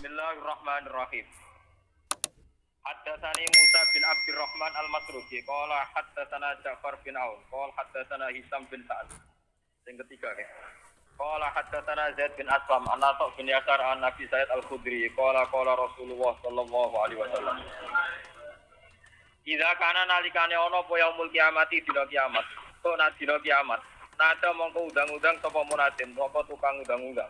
Bismillahirrahmanirrahim. Haddatsani Musa bin Abdurrahman al-Masruqi qala haddatsana Ja'far bin Aun qala haddatsana Hisam bin Sa'ad. Yang ketiga ya. Qala haddatsana Zaid bin Aslam an Atha bin Yasar an Nabi Sa'id al-Khudri qala Rasulullah sallallahu alaihi wasallam. Idza kana nalikane ana apa yaumul kiamati dina kiamat. Kok nak dina kiamat. Nada mongko undang-undang sapa munadin sapa tukang undang-undang.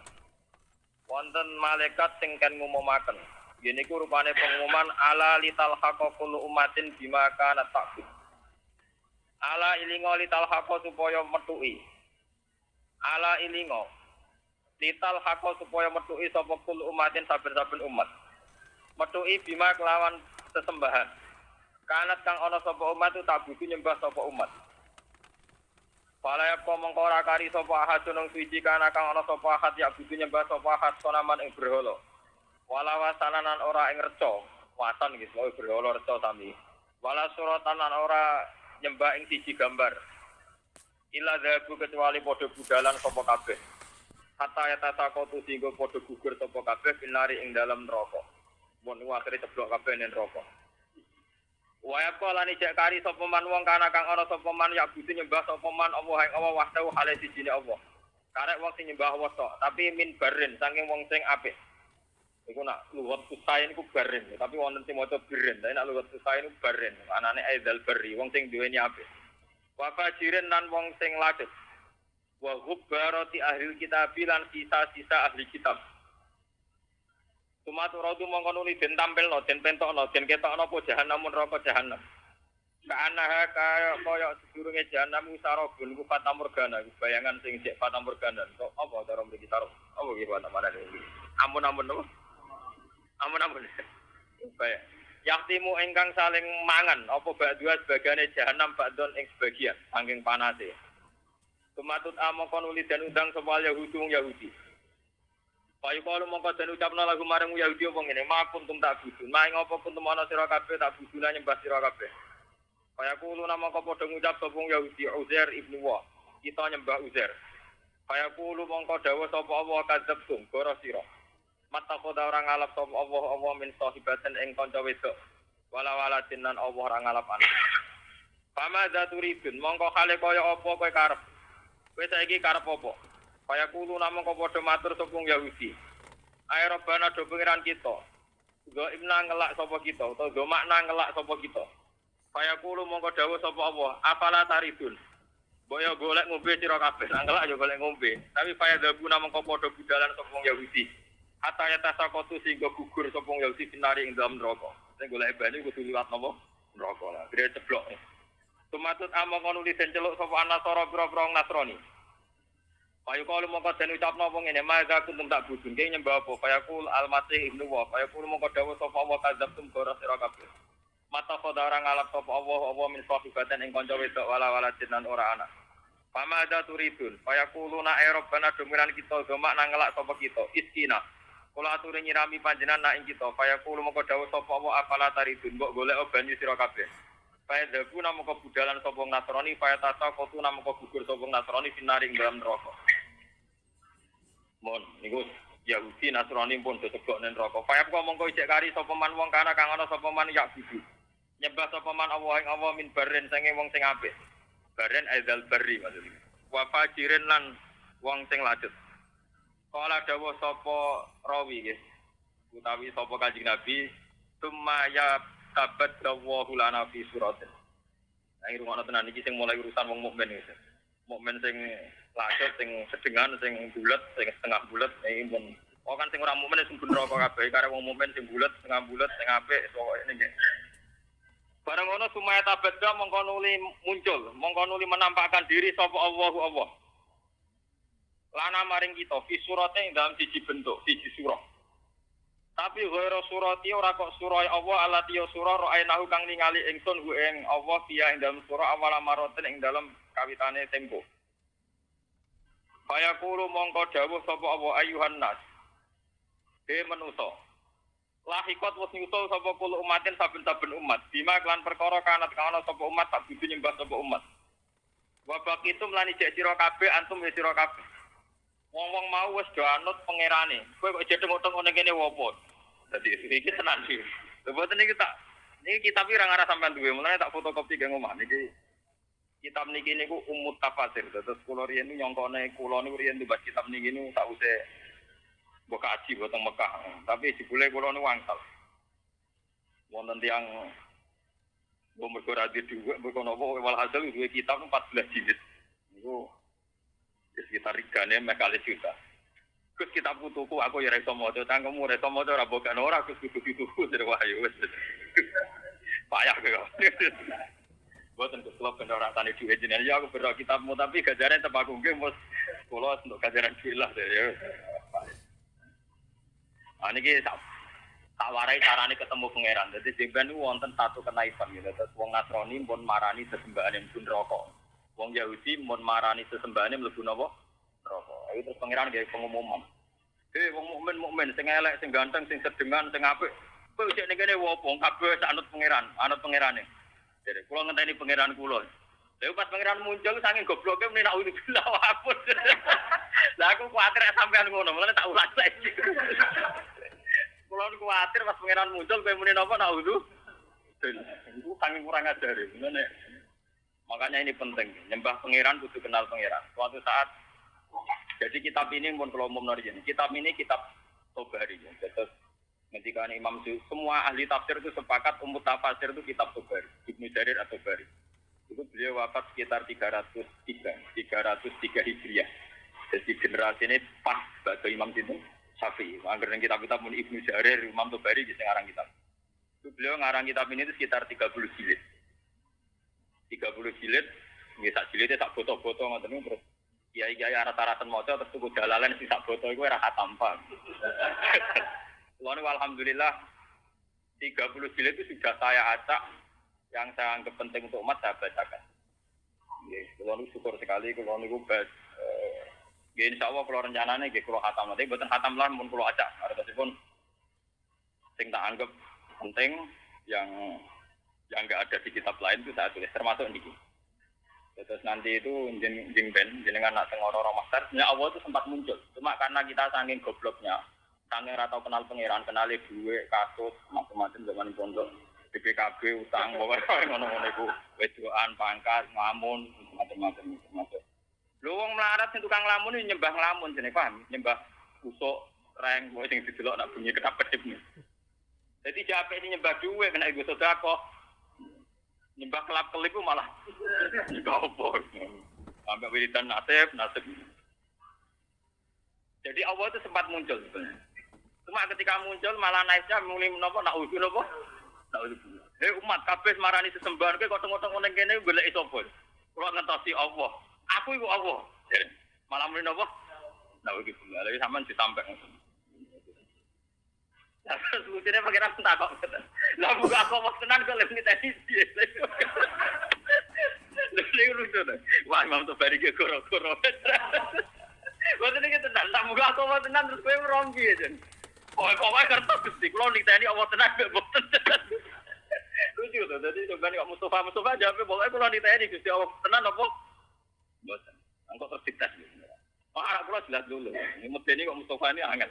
Wonten malaikat sing kan ngumumaken. Gini ku rupane pengumuman ala lital haqqo kullu ummatin bima kana ta'bud. Ala ilingo lital haqqo supaya metuki. Ala ilingo lital haqqo supaya metuki sapa kullu ummatin saben-saben umat. Metuki bima kelawan sesembahan. Kanat kang ana sapa umat tu tak butuh nyembah sapa umat. Falaya apa mongko ora kari sapa ahad nang suci kana kang ana sapa ahad ya butuh nyembah sapa ahad sonaman ing berhala. Wala wasananan ora ing reca, wasan iki wae berhala reca sami. Wala suratan lan ora nyembah ing siji gambar. Ila dhabu kecuali padha budalan sapa kabeh. Hatta ya tasakotu singgo padha gugur sapa kabeh binari ing dalam neraka. Mun akhire ceblok kabeh ning neraka. Waya kala ni cek kari sapa man wong kana kang ana sapa man ya butuh nyembah sapa man Allah ing Allah wahdahu hale sijine Allah. Karek wong sing nyembah Allah tok, tapi min barin saking wong sing apik. Iku nak luwat kusain ku barin, tapi wonten sing maca birin, tapi nak luwat kusain ku barin. Anane aidal bari, wong sing duweni apik. Wa fajirin lan wong sing lacet. Wa hubbarati ahli kitab lan sisa-sisa ahli kitab. Tumat radu mongko nuli den tampilno, den pentokno, den ketokno apa jahanam neraka jahanam. Kaanaha kaya sedurunge jahanam sarobun ku fata morgana, bayangan sing cek fata morgana. Kok apa cara mriki sarop? Apa iki fata mana iki? Amun-amun lho. Amun-amun. Bae. Yaktimu ingkang saling mangan apa ba'dua sebagane jahanam ba'don ing sebagian saking panase. Tumatut amangka nuli den undang sapa Yahudi. Payu kalau mongko den ucapna lagu marang Yahudi apa ngene, "Mapun tum tak budun, maing apa pun temono sira kabeh tak buduna nyembah sira kabeh." Kaya kulo namangka padha ngucap sapa Yahudi Uzair ibnu Wa, kita nyembah Uzair. Kaya kulo mongko dawuh sapa Allah kadzabtum, goro sira. Mata koda orang ngalap sapa Allah min sahibaten ing kanca wedok. Wala jinan Allah ora ngalap anak. Pama zaturibun, mongko kale kaya apa kowe karep. Kowe saiki karep apa? Kaya kulo namung kok padha matur sapa Yahudi. Ae robana do pengiran kita. Go imna ngelak sapa kita utawa go makna ngelak sapa kita. Kaya kulo mongko dawuh sapa Allah, afala taridun. Boyo golek ngombe sira kabeh, ngelak yo golek ngombe. Tapi kaya dabu namung kok padha budalan sapa Yahudi. Hatta ya tasakotu sehingga gugur sapa Yahudi binari ing dalam neraka. Sing golek banyu kudu liwat napa? Neraka lah. Gede ceblok. Tumatut amang kono lisen celuk sapa anasara pira-pira Nasrani. Payu kalau mongko den ucapno apa ngene, "Maza kuntum tak budun, kene nyembah apa?" Fayaqul al-Masih ibnu Wa, fayaqul mongko dawuh sapa Allah kadzabtum goro sira kabeh. Mata khoda orang ngalap sapa Allah min sahibaten ing kanca wedok wala jinan ora anak. Pamada turidun, fayaquluna ay rabbana dumiran kita gemak nang ngelak sapa kita, iskina. Kula aturi nyirami panjenengan nak ing kita, fayaqul mongko dawuh sapa Allah afala taridun, mbok golek banyu sira kabeh. Fayadabu namung kebudalan sapa Nasrani, fayatasa kotu namung gugur sapa Nasrani binari ing dalam neraka. Mon niku Yahudi Nasrani pun disebut ning neraka. Fayap kok mongko ijek kari sapa man wong kana kang ana sapa man yak budu. Nyembah sapa man Allah ing Allah min barin sange wong sing apik. Barin aizal barri maksudnya. Wa fajirin lan wong sing lajut. Kala dawuh sapa rawi nggih. Utawi sapa Kanjeng Nabi summa ya tabat dawahu lana fi suratin. Nah, irungono tenan iki sing mulai urusan wong mukmin iki. Mukmin sing lajut sing sedengan sing bulet sing setengah bulet iki pun kan sing ora mukmin sing bener kok kabeh kare wong mukmin sing bulet setengah bulet sing apik pokoke niki barang ngono sumaya tabadda mongko nuli muncul mongko nuli menampakkan diri sapa Allah lana maring kita fi surate dalam siji bentuk siji surah tapi ghairu surati ora kok surah Allah alati ya surah ra'ainahu kang ningali ingsun hu ing Allah fiya ing dalam surah awal maroten ing dalam kawitane tempo. Kaya kulo mongko dawuh sapa Allah ayuhan nas. Manusa. Lahikot wis nyusul sapa kulo umatin saben-saben umat. Bima kelan perkara kanat kana sapa umat tak kudu nyembah sapa umat. Wa baqitum lan ijek sira kabeh antum wis sira kabeh. Wong-wong mau wis do anut pangerane. Kowe kok jedeng utang ngene kene wopo? Jadi iki tenan sih. Mboten niki tak niki kitab iki ora ngarah sampean duwe, mulane tak fotokopi ge ngomah niki. Kitab niki niku Ummut Tafasir. Terus kula riyen nyongkone kula niku riyen tumbas kitab niki niku sause mbok kaji teng Mekah. Tapi jebule kula niku wangsal. Wonten tiyang mergo ra dhuwit mergo napa walhasil duwe kitab 14 jilid. Niku sekitar regane mekali juta. Gus kitab tuku aku ya ra iso maca, cangkemmu ra iso maca ora bokan ora Gus kudu dituku wahyu wis. Payah kok. Boten Gus kula ben ora tani dhuwit jenengan ya aku bero kitabmu tapi gajare tep aku nggih mus kula untuk gajaran filah ya. Niki tak warai carane ketemu pangeran. Dadi jemben niku wonten satu kenaipan gitu. Terus wong Nasrani pun marani sesembahane mlebu neraka. Wong Yahudi mun marani sesembahane mlebu napa? Neraka. Iku terus pangeran gawe pengumuman. Wong mukmin sing elek, sing ganteng, sing sedengan, sing apik. Kowe sik ning kene wopo kabeh anut pangeran, anut pangerane. Jadi kula ngenteni pangeran kula. Lha pas pangeran muncul saking gobloke muni nak ulah bilah wapun. Lah aku kuwatir sampean ngono, mulane tak ulang saiki. Kula kuwatir pas pangeran muncul kowe muni napa nak ulah. Iku saking kurang ajar. Makanya ini penting, nyembah pangeran kudu kenal pangeran. Suatu saat, jadi kitab ini pun kalau umum nori ini, kitab ini kitab Tobari. Terus ketika Imam semua ahli tafsir itu sepakat Ummut Tafasir itu kitab Tobari, Ibnu Jarir atau Tobari. Itu beliau wafat sekitar 303 Hijriah. Jadi generasi ini pas bagi Imam itu Syafi'i. Anggaran kitab-kitab pun Ibnu Jarir, Imam Tobari bisa ngarang kitab. Itu beliau ngarang kitab ini itu sekitar 30 jilid. 30 jilid, nggih sak jilide sak foto-foto ngoten niku terus kiai-kiai rata-rata maca terus tuku dalalan sing sak foto iku ora khatam paham. Kulo alhamdulillah 30 jilid itu sudah saya acak yang saya anggap penting untuk umat saya bacakan. Nggih, kulo syukur sekali kulo niku nggih insyaallah kulo rencanane nggih kulo khatam tapi mboten khatam lan mun kulo acak. Artosipun sing tak anggap penting yang enggak ada di kitab lain itu saya tulis termasuk ini. Terus nanti itu jenengan nak tengoro Ramadan, ya Allah itu sempat muncul. Cuma karena kita saking gobloknya, saking ora tau kenal pangeran, kenali duwe, kasus, macam-macam zaman pondok, BPKB, utang, pokoknya ngono-ngono iku, wedoan, pangkat, ngamun, macam-macam. Lho wong melarat sing tukang lamun iki nyembah nglamun jenenge paham, nyembah kusuk, reng, pokoke sing didelok nak bunyi kedap-kedip. Jadi siapa ini nyembah duwe kena iku sedekah. Nyembah kelap-kelip itu malah nyembah apa? Sampai wiridan nasib. Jadi Allah itu sempat muncul sebenarnya. Cuma ketika muncul malah naiknya mulai menapa nak usul apa? Nak usul. Hei umat kabeh marani sesembahan kowe kok tengok-tengok ning kene golek sapa? Kula ngentosi Allah. Aku iku Allah. Malah mulai napa? Nak usul. Lha sampean ditampak. Terus lucunya pengiran takok. Lah buka aku mau tenan kok lebih tadi. Lalu lucu deh. Wah Imam Tobari ke koro-koro. Waktu ini tenan. Tak buka aku mau tenan terus gue merongki aja. Pokoknya kertas gusti. Kalau nih tadi aku tenan gak boten. Lucu tuh. Jadi sebenarnya kok Mustafa jawabnya pokoknya kalau nih tadi gusti aku tenan apa? Boten. Engkau terditas. Oh anak pulau jelas dulu. Ini medeni kok Mustafa ini angin.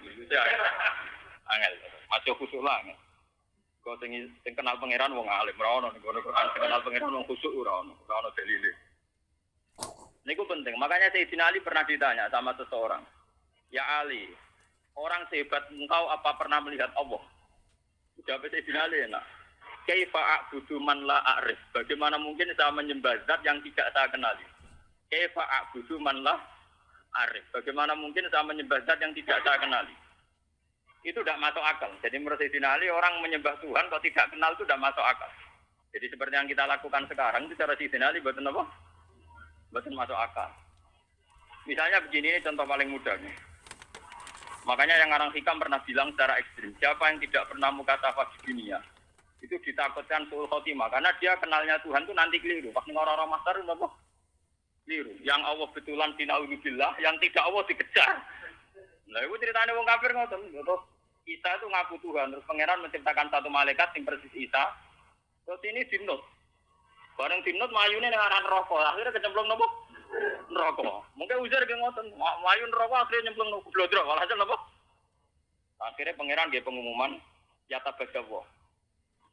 Angel, masih khusuk lah. Kau sing kenal pangeran wong alim, ora ono ning Quran kenal pangeran wong khusuk ora ono dalile. Niku penting. Makanya Sayyidina Ali pernah ditanya sama seseorang, "Ya Ali, orang sehebat engkau apa pernah melihat Allah?" Jawab Sayyidina Ali, "Nak, kaifa a'budu man la a'rif?" Bagaimana mungkin saya menyembah zat yang tidak saya kenali? Kaifa a'budu man la a'rif? Bagaimana mungkin saya menyembah zat yang tidak saya kenali? Itu tidak masuk akal. Jadi menurut Sayyidina Ali orang menyembah Tuhan kalau tidak kenal itu tidak masuk akal. Jadi seperti yang kita lakukan sekarang itu cara Sayyidina Ali betul apa? Betul masuk akal. Misalnya begini ini contoh paling mudah nih. Makanya yang ngarang hikam pernah bilang secara ekstrim, siapa yang tidak pernah mukatafah di dunia itu ditakutkan suul khotimah karena dia kenalnya Tuhan itu nanti keliru. Pas orang-orang masar itu apa? Keliru. Yang Allah betulan sinauzubillah, yang tidak Allah dikejar. Nah, itu ceritanya wong kafir ngoten. Terus Isa itu ngaku Tuhan, terus pangeran menciptakan satu malaikat yang persis Isa. Terus ini dinut. Bareng dinut mayune ning aran neraka. Akhirnya kecemplung nopo? Neraka. Mungkin ujar ge ngoten. Mayu neraka akhirnya nyemplung nopo blodro. Walhasil nopo? Akhirnya pangeran nggih pengumuman ya tabadzawa.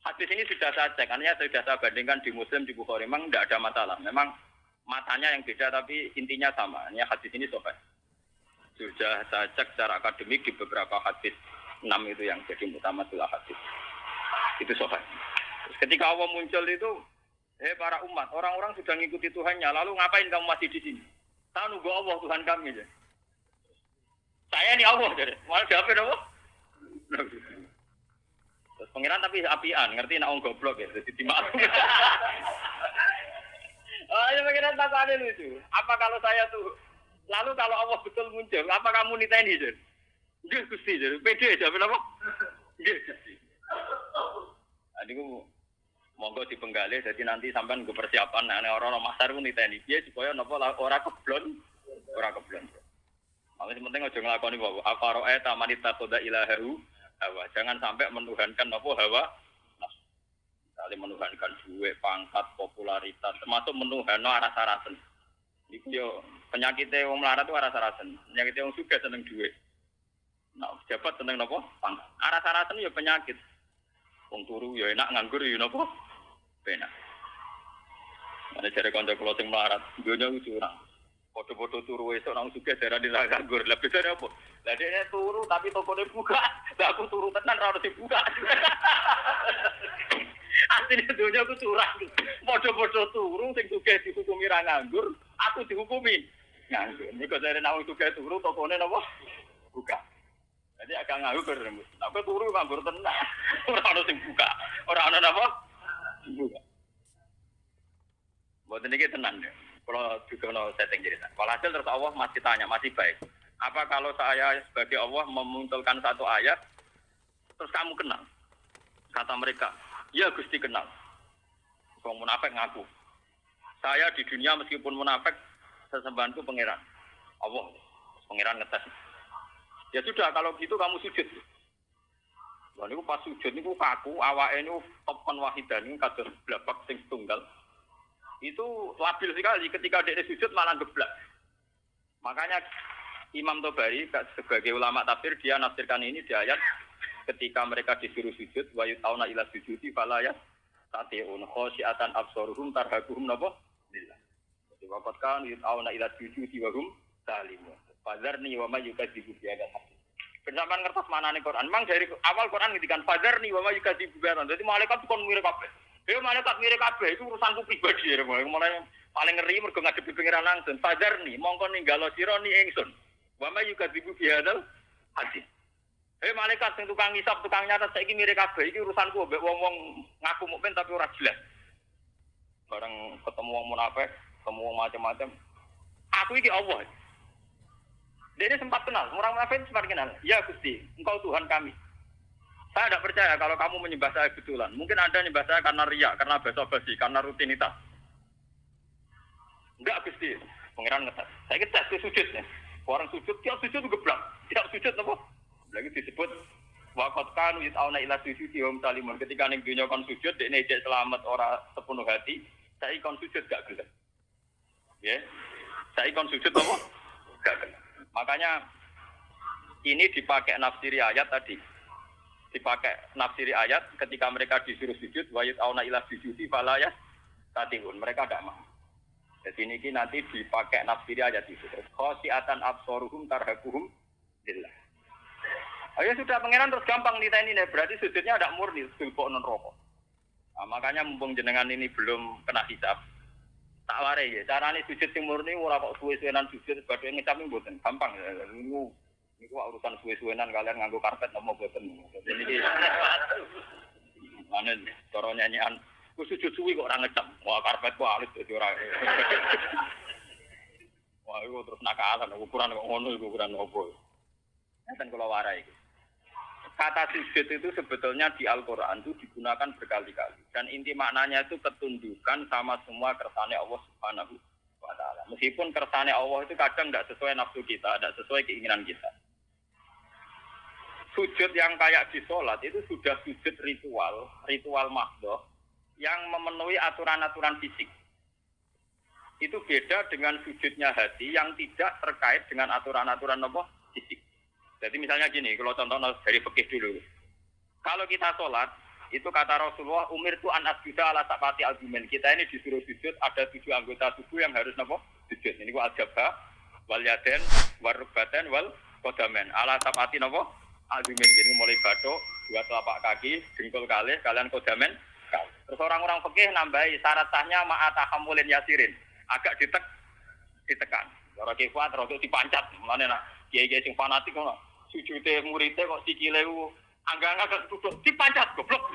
Hadis ini sudah saya cek, artinya sudah saya bandingkan di Muslim, di Bukhari, memang tidak ada masalah. Memang matanya yang beda, tapi intinya sama. Ini hadis ini sahih. Sudah saya cek secara akademik di beberapa hadis 6 itu yang jadi mutamatul hadis. Itu sahih. Ketika Allah muncul itu, para umat, orang-orang sudah mengikuti Tuhannya, lalu ngapain kamu masih di sini? Saya nunggu Allah, Tuhan kami. Saya ini Allah, jadi malah jawabin Allah. Terus pengiran tapi apian, ngerti nak orang goblok ya, jadi dimaklum. Ya pengiran takane lucu. Apa kalau saya tuh, lalu kalau Allah betul muncul, apa kamu niteni jadi? Nggih Gusti, jadi pede jawab apa? Nggih Gusti. Adiku monggo dipenggalih, jadi nanti sampean nggo persiapan nek orang masar ku niteni piye supaya napa ora keblon. Maka penting aja nglakoni wae. Afara'a tamanita qada ilahahu hawa. Jangan sampai menuhankan apa hawa. Saling menuhankan duit, pangkat, popularitas, termasuk menuhanno rasa-rasen. Iku yo penyakite wong melarat itu rasa-rasen. Penyakite wong sugih seneng duit. Nah, pejabat seneng napa? Pangkat. Rasa-rasen yo penyakit. Wong turu yo enak, nganggur yo napa? Penak. Ana jare kanca kula sing melarat, donya ku curang. Foto-foto turu esok nang sugih daerah di nganggur. Lah bedane apa? Lah dhekne turu tapi tokone buka. Lah aku turu tenan ora ono sing buka. Asline donya ku curang. Foto-foto turu sing sugih dihukumi ra nganggur, aku dihukumi nganggur. Niku jare nang sugih turu tokone napa? Buka. Jadi agak nganggur rembut. Tapi turu nganggur tenan. Ora ono sing buka. Ora ono napa? Buka. Mboten iki tenan ya. Kalau juga mau setting cerita. Walhasil terus Allah masih tanya, masih baik. Apa kalau saya sebagai Allah memunculkan satu ayat, terus kamu kenal? Kata mereka, ya Gusti kenal. Wong munafik ngaku. Saya di dunia meskipun munafik, sesembahanku pangeran. Allah, pangeran ngetes. Ya sudah, kalau gitu kamu sujud. Wah, niku pas sujud niku kaku, awake niku topan wahidan niku kados blabak sing tunggal. Itu labil sekali ketika dia sujud malah geblak. Makanya Imam Tobari sebagai ulama tafsir dia nafsirkan ini di ayat ketika mereka disuruh sujud wa yutauna ila sujudi fala yastati'un khasyiatan absaruhum tarhaquhum napa lillah. Jadi waqad kan yutauna ila sujudi wa hum salimun. Fadzarni wa may yukadzibu bi hadal hadis. Pensamaan ngertos manane Quran. Memang dari awal Quran ngendikan fadzarni wa may yukadzibu bi hadal. Dadi malaikat kon mirip kabeh. Yo malaikat mirip kabeh itu urusanku pribadi ya, mulai paling ngeri mergo ngadepi pengiran langsung. Fadzarni mongko ninggalo sira ni ingsun. Wa may yukadzibu bi hadal hadis. Malaikat sing tukang ngisap, tukang nyatet saiki mirip kabeh iki urusanku mbek wong-wong ngaku mukmin tapi ora jelas. Bareng ketemu wong munafik, ketemu wong macam-macam. Aku iki Allah. Dia sempat kenal, orang munafik sempat kenal. Ya Gusti, Engkau Tuhan kami. Saya tidak percaya kalau kamu menyembah saya betulan. Mungkin Anda menyembah saya karena riya, karena basa-basi, karena rutinitas. Enggak Gusti, pangeran ngetes. Saya kita tes sujudnya. Orang sujud, tiap sujud itu geblak. Tiap sujud apa? Lagi disebut waqad kanu yata'una ila sujudi hum salimun. Ketika ning dunya kon sujud, dekne ijek selamat ora sepenuh hati, saya kon sujud gak gelem. Ya. Saya kon sujud apa? Gak gelem. Makanya ini dipakai nafsiri ayat tadi. Dipakai nafsiri ayat ketika mereka disuruh sujud wa yata'una ila sujudi fala yastati'un. Mereka tidak mau. Jadi ini nanti dipakai nafsiri ayat itu. Khasyiatan absaruhum tarhaquhum lillah. Ayo sudah pangeran terus gampang niteni nih. Berarti sujudnya ada murni, silpok non rokok. Nah, makanya mumpung jenengan ini belum kena hisab. Tak warai ya. Carane sujud sing murni ora kok suwe-suwenan sujud badhe ngecap mboten. Gampang ya. Niku urusan suwe-suwenan kalian nganggo karpet nopo mboten. Jadi iki manen cara nyanyian ku sujud suwi kok ora ngecap. Wah karpet ku alus dadi ora. Wah iku terus nakalan ukuran kok ngono iku ukuran opo. Enten kula warai iki. Kata sujud itu sebetulnya di Al-Quran itu digunakan berkali-kali. Dan inti maknanya itu ketundukan sama semua kersane Allah Subhanahu wa ta'ala. Meskipun kersane Allah itu kadang tidak sesuai nafsu kita, tidak sesuai keinginan kita. Sujud yang kayak di sholat itu sudah sujud ritual mahdoh yang memenuhi aturan-aturan fisik. Itu beda dengan sujudnya hati yang tidak terkait dengan aturan-aturan fisik. Jadi misalnya gini, kalau contoh dari fikih dulu. Kalau kita sholat, itu kata Rasulullah, umir itu an asjuda ala sapati argumen. Kita ini disuruh sujud, ada 7 anggota tubuh yang harus napa? Sujud. Ini ku al-jabha, wal yaden, wal rukbaten, wal kodamen. Ala sapati napa? Argumen. Jadi mulai batuk, 2 telapak kaki, jengkol kalih, kalian kodamen. Terus orang-orang fikih nambahi syarat sahnya ma'atahamulin yasirin. Agak ditekan. Cara kifat, rodo dipancat. Mulane nak kiai-kiai sing fanatik ngono. Sujude muridé kok sikile ku angga-angga duduk dipancat goblok.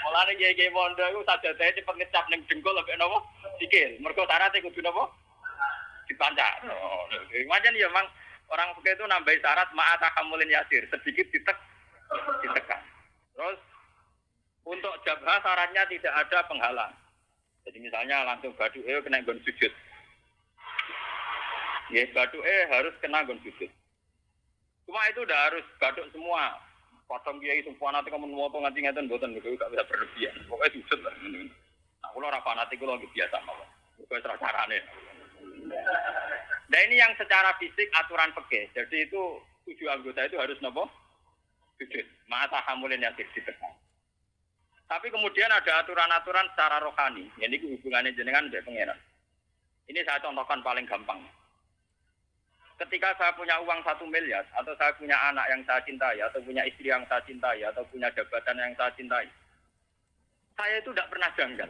Mulane kiai-kiai pondok iku sajadahe cepet ngecap ning jengkol ambek napa? Sikil. Mergo syaratnya kudu napa? Dipancat. Oh, macam ya Mang orang fikih itu nambahi syarat ma'atahamulin yasir, sedikit ditekan. Terus untuk jabha syaratnya tidak ada penghalang. Jadi misalnya langsung baduke kena nggon sujud. Ya baduke harus kena nggon sujud. Cuma itu udah harus baduk semua. Potong kiai semua nanti kamu moto nganti ngeten mboten niku gak bisa berlebihan. Pokoknya sujud lah. Nah, kula ora fanatik kula nggih biasa mawon. Kok ora carane. Nah ini yang secara fisik aturan fikih. Jadi itu 7 anggota itu harus napa? Sujud. Ma'ata hamulin yasir ditekan. Tapi kemudian ada aturan-aturan secara rohani. Ini hubungannya jenengan dengan pangeran. Ini saya contohkan paling gampang. Ketika saya punya uang 1 miliar, atau saya punya anak yang saya cintai, atau punya istri yang saya cintai, atau punya jabatan yang saya cintai, saya itu tidak pernah janggal.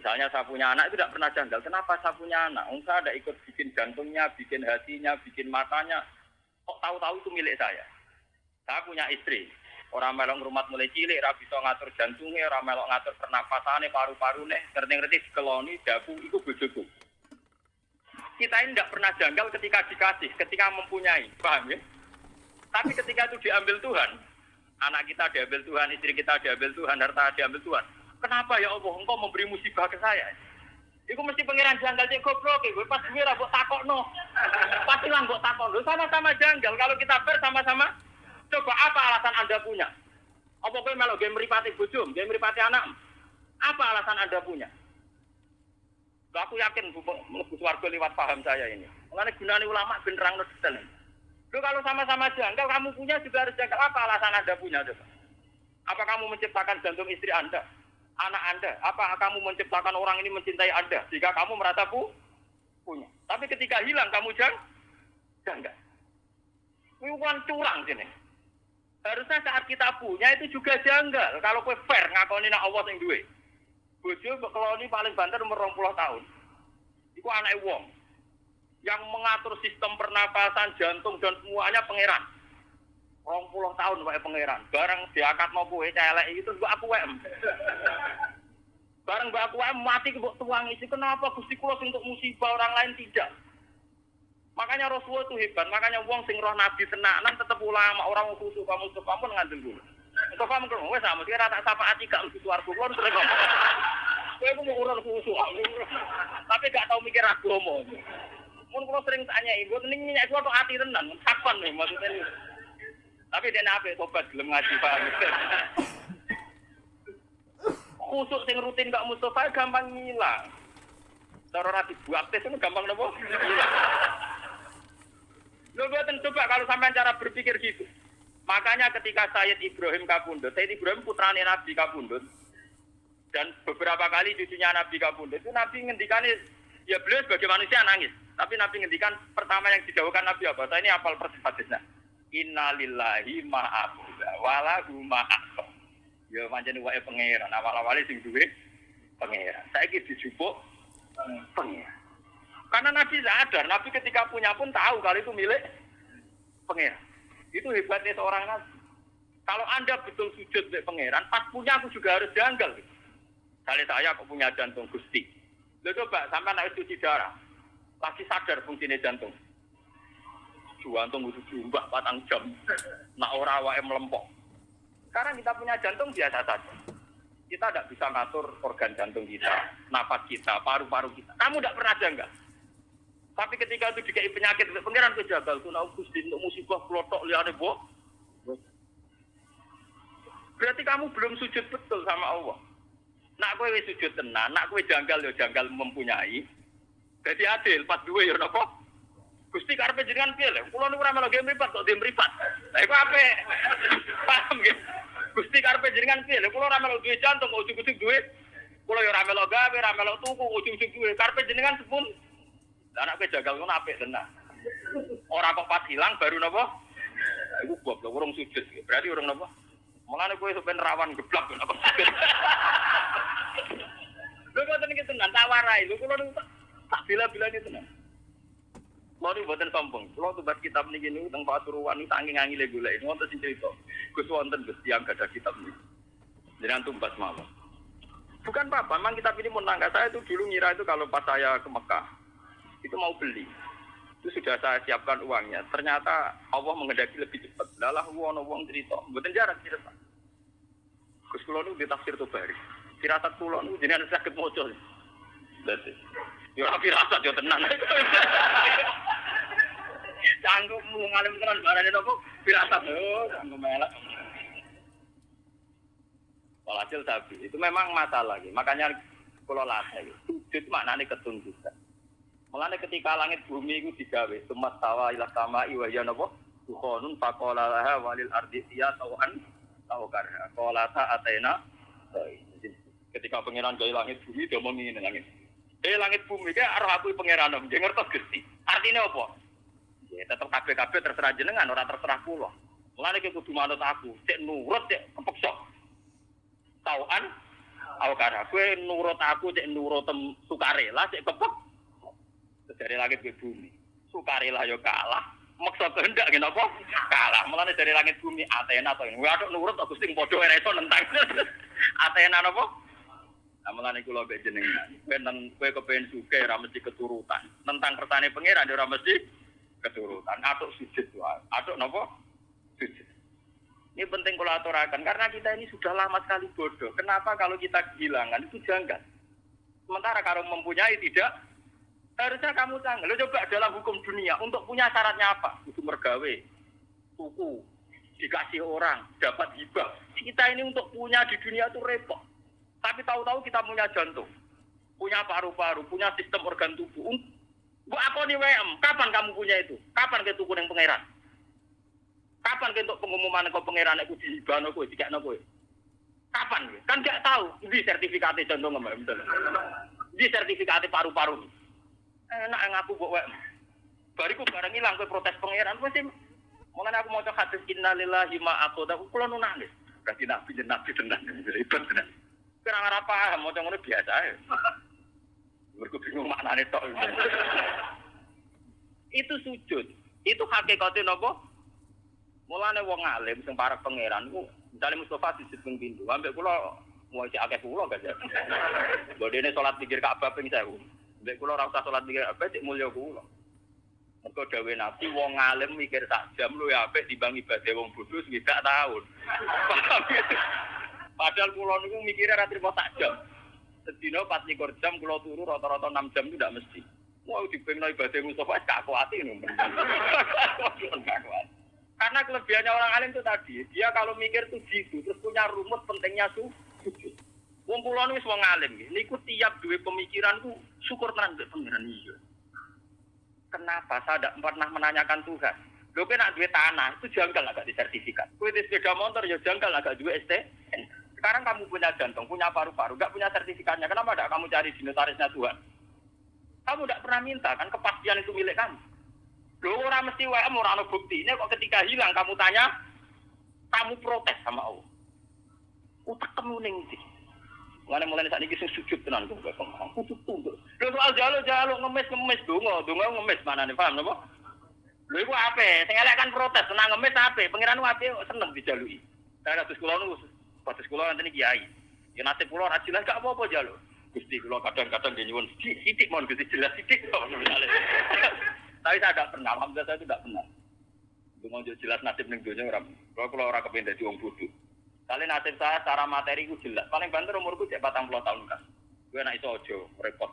Misalnya saya punya anak itu tidak pernah janggal. Kenapa saya punya anak? Saya tidak ikut bikin jantungnya, bikin hatinya, bikin matanya. Kok tahu-tahu itu milik saya? Saya punya istri. Orang melok ngrumat mulai cilik, ora bisa ngatur jantungnya, orang melok ngatur pernapasane, paru-parune, ngerti-ngerti dikeloni, dagu, itu bojoku. Kita ini tidak pernah janggal ketika dikasih, ketika mempunyai, paham ya? Tapi ketika itu diambil Tuhan, anak kita diambil Tuhan, istri kita diambil Tuhan, harta diambil Tuhan. Kenapa ya Allah, engkau memberi musibah ke saya? Iku mesti pangeran janggal cek goblok, gue pas gue ra mbok takokno. Pasti lah mbok takokno, sama-sama janggal. Kalau kita bersama-sama, coba apa alasan Anda punya? Apa kowe melok game mripate bojo, game mripate anak? Apa alasan Anda punya? Aku yakin mlebu swarga lewat paham saya ini. Mulane gunane ulama ben nerangno detail. Lho kalau sama-sama janggal, kamu punya juga harus janggal. Apa alasan Anda punya coba? Apa kamu menciptakan jantung istri Anda? Anak Anda? Apa kamu menciptakan orang ini mencintai Anda? Jika kamu merasa punya. Tapi ketika hilang, kamu janggal. Ini bukan curang sini. Harusnya saat kita punya itu juga janggal. Kalau kowe fair ngakoni nek Allah sing duwe. Bojo keloni paling banter umur 20 tahun. Iku anake wong. Yang mengatur sistem pernapasan, jantung dan semuanya pangeran. 20 tahun wae pangeran. Bareng diakatno kowe celek itu mbok aku wae. Bareng mbok aku wae mati mbok tuangi. Kenapa Gusti kula sing untuk musibah orang lain tidak? Makanya Rasulullah itu hebat. Makanya wong sing roh nabi tenanan tetep ulama, orang khusus kamu ngandel dulu. Untuk kamu kalau wes sama kira tak syafaati gak mesti suarga kulo sering ngomong. Kowe ku mau urun khusus. Tapi gak tau mikir agama. Mun kulo sering tanya ibu ning nyak kulo tok ati tenan, kapan nih maksudnya. Tapi dene ape tobat gelem ngaji Pak. Khusuk sing rutin gak Mustofa gampang ngilang. Cara ra dibuat tes itu gampang napa? Hilang. Lho boten coba kalau sampean cara berpikir gitu. Makanya ketika Sayyid Ibrahim Kabundut, Sayyid Ibrahim putrane Nabi Kabundut, dan beberapa kali cucunya Nabi Kabundut, itu Nabi ngendikane, ya beliau sebagai manusia nangis. Tapi Nabi ngendikan pertama yang dijauhkan Nabi apa? Saya ini hafal persis hadisnya. Inna lillahi ma'abuda walahu ma'akhom. Ya pancen wae pangeran, awal-awale sing duwe pangeran. Saiki dijupuk pangeran. Karena Nabi sadar, Nabi ketika punya pun tahu kalau itu milik pangeran. Itu hebatnya seorang Nabi. Kalau Anda betul sujud milik pangeran, pas punya aku juga harus janggal. Kali saya kok punya jantung Gusti. Lalu coba sampai naik cuci darah, lagi sadar fungsinya jantung. Jantung itu diumbah 4 jam. Nak ora wae melempok. Sekarang kita punya jantung biasa saja. Kita tidak bisa ngatur organ jantung kita, nafas kita, paru-paru kita. Kamu tidak pernah janggal. Tapi ketika itu dikai penyakit, pangeran kejagal, itu nak Gusti untuk musibah kelotok liane boh. Berarti kamu belum sujud betul sama Allah. Nak kowe wis sujud tenan, nak kowe janggal ya janggal mempunyai. Jadi adil, pas duwe ya napa? Gusti karepe jenengan piye lho? Kula niku ora melu game mripat kok game mripat. Lah iku apik. Paham nggih? Gusti karepe jenengan piye lho? Kula ora melu duwe jantung, ujug-ujug duwe. Kula ya ora melu gawe, ora melu tuku, ujug-ujug duwe. Karepe jenengan sepun. Lah anak kowe jagal ngono apik tenan. Ora kok pas hilang baru napa? Iku goblok urung sujud. Berarti urung napa? Mulane kowe sampeyan rawan geblak napa. Lho kok tenan iki tenan tak warai. Lho kula tak bila-bilane tenan. Mau buatan sombong, kalau tuh baca kitab ini gini, tentang Pasuruan ini saking angin golek, wonten sing cerita, Gus wonten Gus yang gak ada kitab ini, jangan tumbas mawon. Bukan apa-apa, memang kitab ini menangga saya itu dulu ngira itu kalau pas saya ke Mekah, itu mau beli, itu sudah saya siapkan uangnya. Ternyata Allah mengendaki lebih cepat. Lalah uang cerita, buatan jarak cerita. Gus Kulon itu ditafsir tuh bari, firasat Kulon itu jadi ada sakit mocol. Berarti, ya firasat yo tenang. Canggung ngalim tenan barane nopo firasat canggung melak. Walhasil sapi itu memang masalah gitu. Makanya kula latih gitu. Sujud maknane ketunjukan. Mulane ketika langit bumi itu digawe, sumastawa ila sama'i wa ya napa? Tukhonun faqala laha walil ardi ya tawan tawkar. Qala ta'atena. Ketika pangeran gawe langit bumi dia omong ngene langit. Langit bumi ki arep aku pangeran om, ngertos Gusti. Artine apa? Ya tetep kabeh-kabeh terserah jenengan, ora terserah kula. Mulane ki kudu manut aku, cek nurut cek kepeksa. Tauan awakara kowe nurut aku cek nurut sukarela cek kepek. Dari langit ke bumi. Sukarela yo kalah, maksa kehendak ngene apa? Kalah. Mulane dari langit bumi Athena to. Kowe atuk nurut kok Gusti padha ora iso nentang. Athena napa? Mulane kula mbek jenengan. Kowe kepengin sugih ora mesti keturutan. Nentang kersane pangeran ora mesti keturutan. Atuk sujud wae. Atuk napa? Sujud. Ini penting kalau aturakan karena kita ini sudah lama sekali bodoh. Kenapa kalau kita kehilangan itu janggal? Sementara kalau mempunyai tidak, harusnya kamu canggih. Lo coba dalam hukum dunia untuk punya syaratnya apa? Itu mergawe, tuku, dikasih orang, dapat hibah. Kita ini untuk punya di dunia itu repot. Tapi tahu-tahu kita punya jantung, punya paru-paru, punya sistem organ tubuh. Bu aku nih WM, kapan kamu punya itu? Kapan kita tuku yang pangeran? Kapan kita pengumuman ke pangeran aku dihibahno kowe, dikekno kowe? Kapan? Kan gak tahu. Di sertifikatnya jantung Mbak, betul. Di sertifikatnya paru-paru. Enak ngaku kok WM. Bariku bareng ilang kowe protes pangeran wis mulane aku maca hadis innalillahi ma aqada kula nu nangis. Berarti nabi tenan ribet tenan. Kira ora paham maca ngono biasa ae. Mergo bingung maknane tok. Itu sujud. Itu hakikate napa? Mulane wong alim sing parek pangeran ku misale Mustofa sujud ping pindho. Ambek kula mau isih akeh kula gak. Bodene salat pikir Ka'bah ping 1000. Mbek kula ora usah salat mikir apik cek mulya kula. Mergo dawuh Nabi wong alim mikir sak jam luwih apik timbang ibadah wong bodho swidak taun. Padahal kula niku mikire ra trimo sak jam. Sedina 24 jam kula turu rata-rata 6 jam itu ndak mesti. Mau dipengno ibadah Mustafa gak kuat ngono. Karena kelebihannya orang alim itu tadi, dia kalau mikir tuh gitu, terus punya rumus pentingnya sujud. Wong kula wis wong alim nggih. Niku tiap duwe pemikiran ku syukur tenan mbek pangeran iya. Kenapa saya tidak pernah menanyakan Tuhan? Lho kowe nek duwe tanah itu janggal agak di sertifikat. Kowe di sepeda motor ya janggal agak duwe STN. Sekarang kamu punya jantung, punya paru-paru, enggak punya sertifikatnya. Kenapa tidak kamu cari di notarisnya Tuhan? Kamu tidak pernah minta kan kepastian itu milik kamu. Lho ora mesti wae ora ono buktine kok ketika hilang kamu tanya, kamu protes sama Allah. Utak kamu ning ndi? Mulai saat ini sujud tenan kok aku tutup. Lho soal jaluk ngemis donga ngemis manane paham napa? Lho iku ape? Sing elek kan protes, senang ngemis ape? Pangeran ape seneng dijaluki. Saya kados kula nu kados kula nanti kiai. Ya nasib kula ora jelas gak apa-apa jaluk. Gusti kula kadang-kadang nyuwun sithik mon Gusti jelas sithik kok misale. Tapi saya tidak pernah, alhamdulillah saya tidak pernah. Donga jelas nasib ning donya ora. Kula ora kepengin dadi wong bodho. Kali nasib saya secara materi ku jelas. Paling banter umurku cek 40 tahun kan. Gue nak iso aja repot.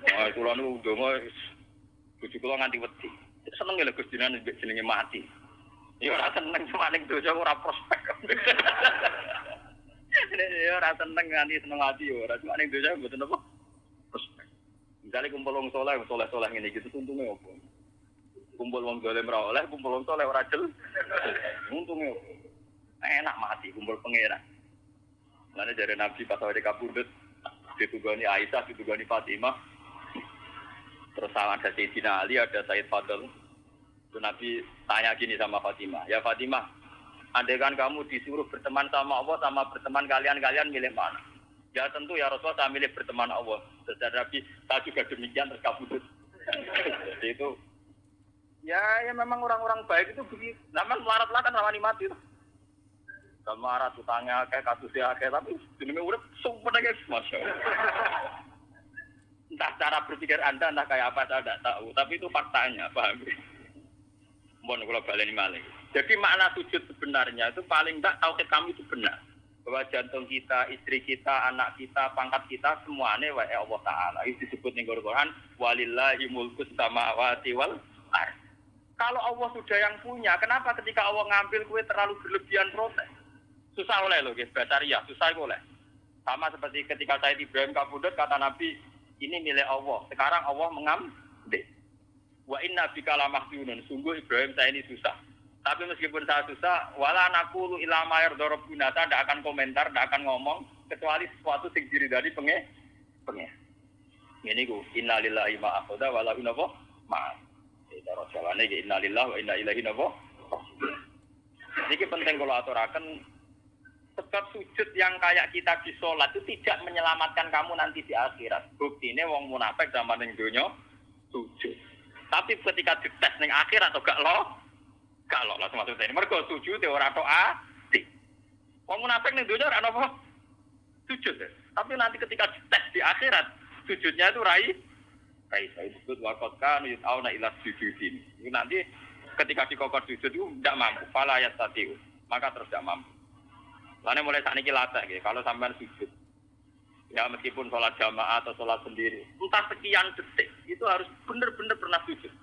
Wah, kula nu ndonga bojo kula nganti wedi. Seneng lho Gusti jenenge mati. Ya ora seneng cuma ning donya ora prospek. Ya ora seneng nganti seneng ati ya ora cuma ning donya mboten apa prospek. Misale kumpul wong saleh ngene iki tuntune opo? Kumpul wong dolim ora oleh, kumpul wong soleh ora jel. Untunge enak mati kumpul pangeran. Lalu dari Nabi pas awal kabudut ditugani Aisyah, ditugani Fatimah. Terus ada Sayyidina Ali, ada Said Fadl. Itu Nabi tanya gini sama Fatimah, ya Fatimah, andai kan kamu disuruh berteman sama Allah sama berteman kalian milih mana? Ya tentu ya Rasulullah saya milih berteman Allah. Terus Nabi, saya juga demikian terus kabudut. Jadi itu ya memang orang-orang baik itu begitu. Namun melarat lah kan rawani mati tuh. Kalau melarat utangnya kayak kasusnya kayak tapi ini udah sumpah guys, masya Allah. Entah cara berpikir Anda entah kayak apa saya tidak tahu, tapi itu faktanya, paham? Mohon kalau balik malih. Jadi makna sujud sebenarnya itu paling tidak tauhid kami itu benar. Bahwa jantung kita, istri kita, anak kita, pangkat kita semuanya wa Allah Ta'ala. Itu disebut di Al-Quran walillahi mulkus samawati wal ardh. Kalau Allah sudah yang punya, kenapa ketika Allah ngambil kue terlalu berlebihan protes? Susah oleh loh, guys, Bataria, susah oleh. Sama seperti ketika Sayyid Ibrahim kabudut, kata Nabi, ini milik Allah. Sekarang Allah mengambil. Wa inna bika lamahzunun. Sungguh Ibrahim saya ini susah. Tapi meskipun saya susah, wala naqulu illa ma yarda rabbuna, saya tidak akan komentar, tidak akan ngomong kecuali sesuatu sing diridani pengen. Ini ku innalillahi ma akhadha wa lahu ma. Cara jawane iki innalillahi wa inna ilaihi raji'un. Iki penting kalau aturaken sebab sujud yang kayak kita di sholat itu tidak menyelamatkan kamu nanti di akhirat. Buktinya wong munafik zaman ning donya sujud. Tapi ketika dites ning akhirat atau gak lo langsung masuk ini. Mergo sujud ora tok ati. Wong munafik ning donya ora apa? Sujud. Tapi nanti ketika dites di akhirat, sujudnya itu rai saya disebut waqad kan yutauna ila sujudin. Itu nanti ketika dikokor sujud itu tidak mampu, fala yastati'u. Maka terus tidak mampu. Lainnya mulai saat ini latih, kalau sampai sujud, ya meskipun sholat jamaah atau sholat sendiri, entah sekian detik, itu harus benar-benar pernah sujud.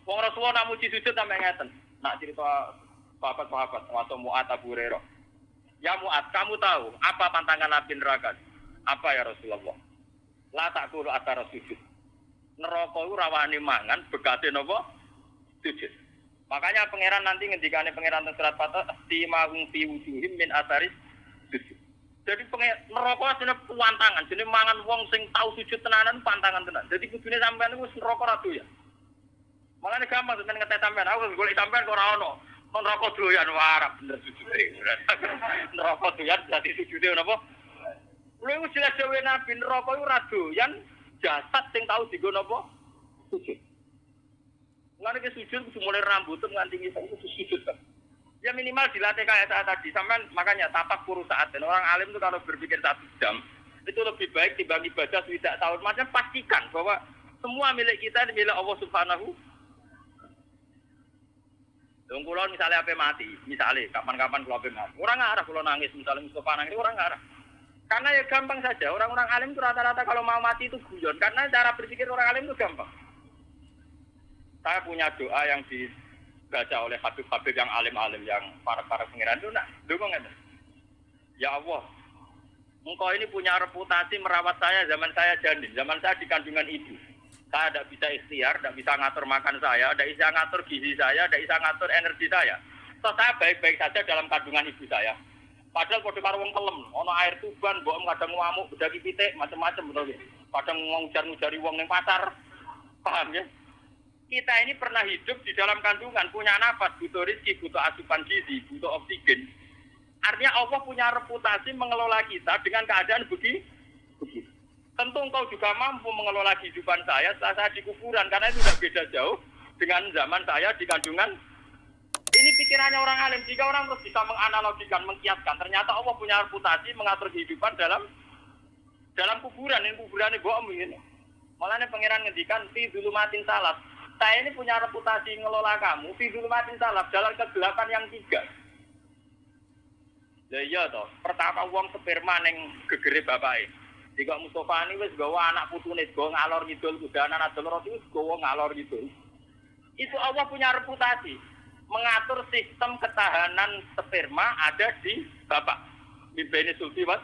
Wong Rasulullah namuji sujud sampai ngeten. Nak cerita sahabat-sahabat, atau Mu'ad Abu Hurairah. Ya Mu'ad, kamu tahu apa pantangan Nabi neraka? Apa ya Rasulullah? La ta'kulu athara sujud. Neraka itu rawani mangan, begatin apa? Sujud. Makanya pangeran nanti ngendikane pangeran teng surat Fatah timahum fi wujuhim min atharis sujud. Jadi neraka asline pantangan, jenenge mangan wong sing tau sujud tenanan pantangan tenan. Jadi kudune sampean iku neraka ra doyan. Malane gampang sampean ngetes sampean, aku golek sampean kok ora ono. Kon neraka doyan warak bener sujude. Neraka doyan dadi sujude napa? Lha iku jelas dhewe Nabi neraka iku ra doyan jasad sing tau dienggo napa? Sujud. Mulane ke sujud kudu mulai rambut nganti ngisor itu sujud kan. Ya minimal dilatih kayak saat tadi. Sampean makanya tapak puru saat. Dan orang alim itu kalau berpikir 1 jam itu lebih baik dibanding ibadah tidak tahun. Makanya pastikan bahwa semua milik kita milik Allah Subhanahu. Wong kula misalnya ape mati, misalnya kapan-kapan kula ape mati. Orang ngarah kula nangis misalnya Mustafa nangis orang ngarah. Karena ya gampang saja. Orang-orang alim itu rata-rata kalau mau mati itu guyon. Karena cara berpikir orang alim itu gampang. Saya punya doa yang dibaca oleh Habib-Habib yang alim-alim, yang para pengiran itu, ya Allah, Engkau ini punya reputasi merawat saya zaman saya janin, zaman saya di kandungan ibu. Saya tidak bisa ikhtiar, tidak bisa ngatur makan saya, tidak bisa ngatur gizi saya, tidak bisa ngatur energi saya. So, saya baik-baik saja dalam kandungan ibu saya. Padahal kode karo wong kelem, ono air tuban, mbok kadang ngamuk, bedaki pitik, macam-macam betul. Kadang ngujar-ngujari wong ning pasar. Paham ya? Kita ini pernah hidup di dalam kandungan, punya nafas, butuh rezeki, butuh asupan gizi, butuh oksigen. Artinya Allah punya reputasi mengelola kita dengan keadaan begitu. Tentu engkau juga mampu mengelola kehidupan saya setelah saya di kuburan, karena itu tidak beda jauh dengan zaman saya di kandungan. Ini pikirannya orang alim, jika orang terus bisa menganalogikan, mengkiaskan, ternyata Allah punya reputasi mengatur kehidupan dalam kuburan. Ini kuburan ini bohong ini. Malahnya pangeran ngendikan fi dzulumatin salat. Saya ini punya reputasi ngelola kamu, fi dzulumatin salat, dalam kegelapan yang 3. Ya iya toh, pertama wong sperma ning gegere bapake. Jika Mustofa ini wis gawa anak putune, gawa ngalor ngidul kudanan adol roti wis gawa ngalor ngidul. Itu Allah punya reputasi mengatur sistem ketahanan sperma ada di bapak. Bibene sulti wat,